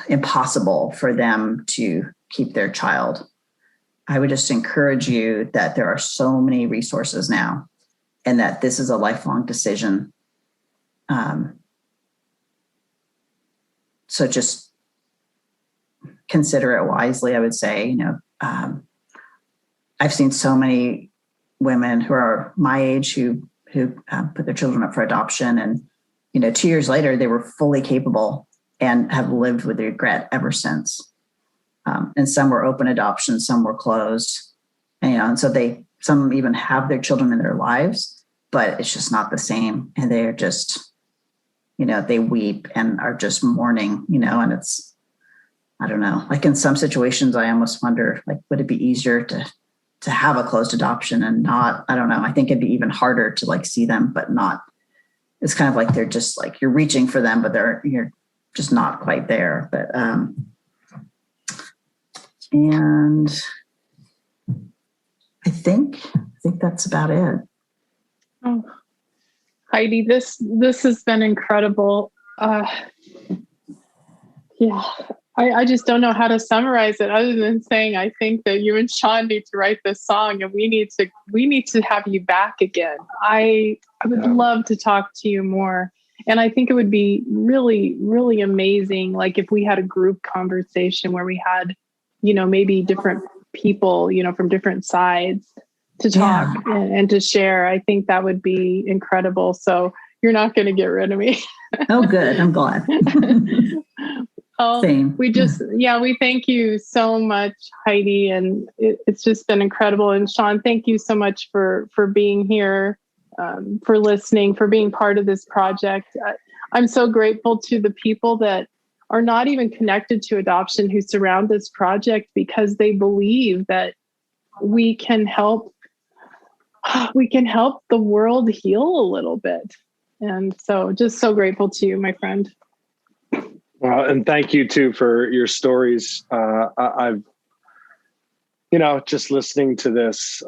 impossible for them to keep their child. I would just encourage you that there are so many resources now and that this is a lifelong decision. So just consider it wisely, I would say. I've seen so many women who are my age who put their children up for adoption, and 2 years later they were fully capable and have lived with regret ever since. And some were open adoption, some were closed, and so some even have their children in their lives, but it's just not the same, and they are just they weep and are just mourning, and it's, I don't know, like in some situations I almost wonder, like, would it be easier to have a closed adoption and not, I don't know. I think it'd be even harder to like see them, but not, it's kind of like, they're just like, you're reaching for them, but you're just not quite there. But, and I think that's about it. Oh, Heidi, this has been incredible. Yeah. I just don't know how to summarize it other than saying I think that you and Sean need to write this song, and we need to have you back again. I would love to talk to you more. And I think it would be really, really amazing, like if we had a group conversation where we had, maybe different people, from different sides to talk and to share. I think that would be incredible. So you're not going to get rid of me. Oh, good. I'm glad. Oh, Same. we thank you so much, Heidi, and it's just been incredible. And Sean, thank you so much for being here. for listening, for being part of this project. I'm so grateful to the people that are not even connected to adoption who surround this project, because they believe that we can help the world heal a little bit. And so just so grateful to you, my friend. And thank you too for your stories. I've, just listening to this,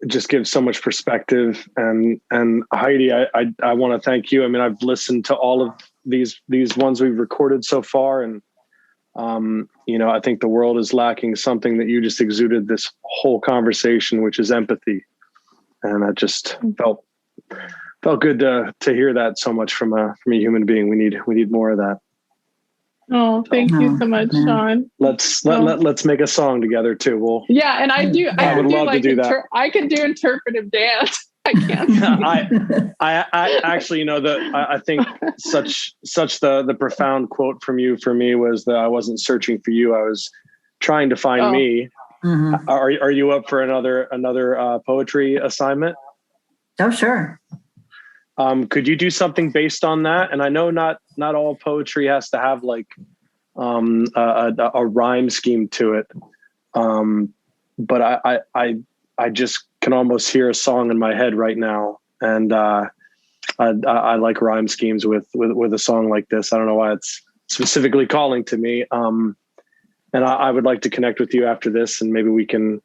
just gives so much perspective. And Heidi, I want to thank you. I mean, I've listened to all of these ones we've recorded so far. And, I think the world is lacking something that you just exuded this whole conversation, which is empathy. And I just felt good to hear that so much from a human being. We need more of that. Oh, thank you so much, Sean. Let's make a song together too. And I do. I would love to do that. I can do interpretive dance. I can't. I actually, I think such the profound quote from you for me was that I wasn't searching for you. I was trying to find me. Mm-hmm. Are you up for another poetry assignment? Oh, sure. Could you do something based on that? And I know not all poetry has to have like a rhyme scheme to it. But I just can almost hear a song in my head right now. And I like rhyme schemes with a song like this. I don't know why it's specifically calling to me. And I would like to connect with you after this, and maybe we can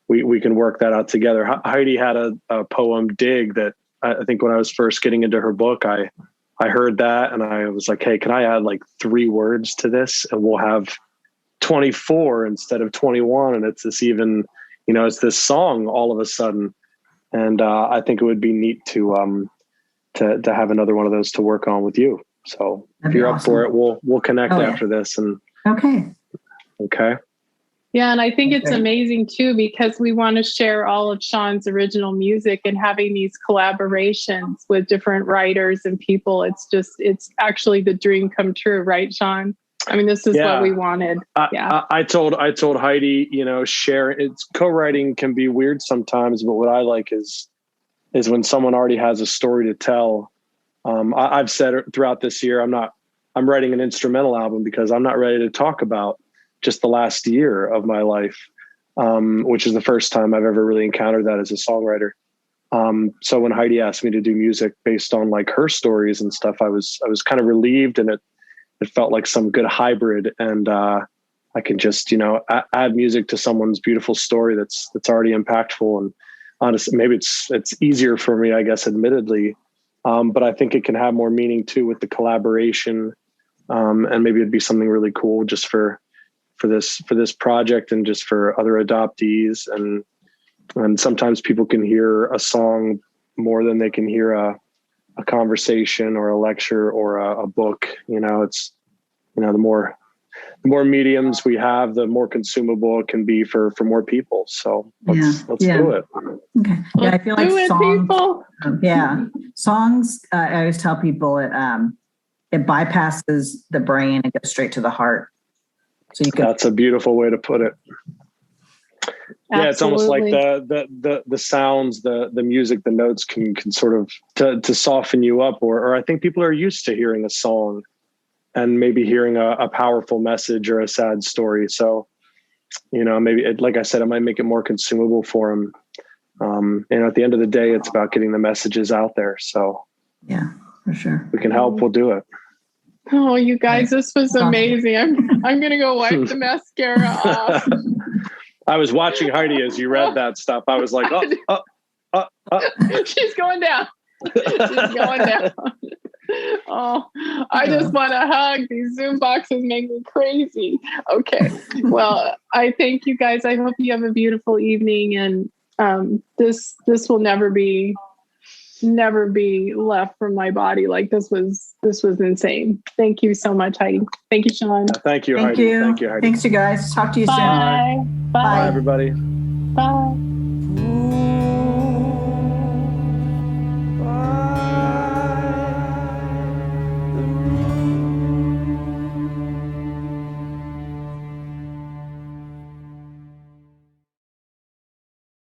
work that out together. Heidi had a poem, Dig, that I think when I was first getting into her book, I heard that and I was like, hey, can I add like 3 words to this? And we'll have 24 instead of 21. And it's this even, it's this song all of a sudden. And I think it would be neat to have another one of those to work on with you. So if you're up for it, we'll connect after this. And Okay. Yeah. And I think it's amazing too, because we want to share all of Sean's original music, and having these collaborations with different writers and people. It's actually the dream come true, right, Sean? I mean, this is what we wanted. I told Heidi, share it's co-writing can be weird sometimes, but what I like is when someone already has a story to tell. I've said throughout this year, I'm writing an instrumental album because I'm not ready to talk about just the last year of my life, which is the first time I've ever really encountered that as a songwriter. So when Heidi asked me to do music based on like her stories and stuff, I was kind of relieved, and it felt like some good hybrid. And I can just, add music to someone's beautiful story that's already impactful. And honestly, maybe it's easier for me, I guess, admittedly. But I think it can have more meaning too with the collaboration. And maybe it'd be something really cool just for this project and just for other adoptees. And sometimes people can hear a song more than they can hear a conversation or a lecture or a book. It's, the more mediums we have, the more consumable it can be for more people. So let's do it. Okay. Yeah. I feel like songs, I always tell people it bypasses the brain and goes straight to the heart. So that's a beautiful way to put it. Absolutely. Yeah, it's almost like the sounds, the music, the notes can sort of to soften you up, or I think people are used to hearing a song and maybe hearing a powerful message or a sad story. So, maybe like I said, it might make it more consumable for them. At the end of the day, it's about getting the messages out there. So yeah, for sure. We can help. We'll do it. Oh, you guys, this was amazing. I'm going to go wipe the mascara off. I was watching Heidi as you read that stuff. I was like, She's going down. She's going down. Oh, I just want to hug. These Zoom boxes make me crazy. Okay. Well, I thank you guys. I hope you have a beautiful evening. And this will never be left from my body. Like this was insane. Thank you so much, Heidi. Thank you, Sean. Thank you, Heidi. Thank you, Heidi. Thanks, you guys. Talk to you soon. Bye. Bye, everybody. Bye.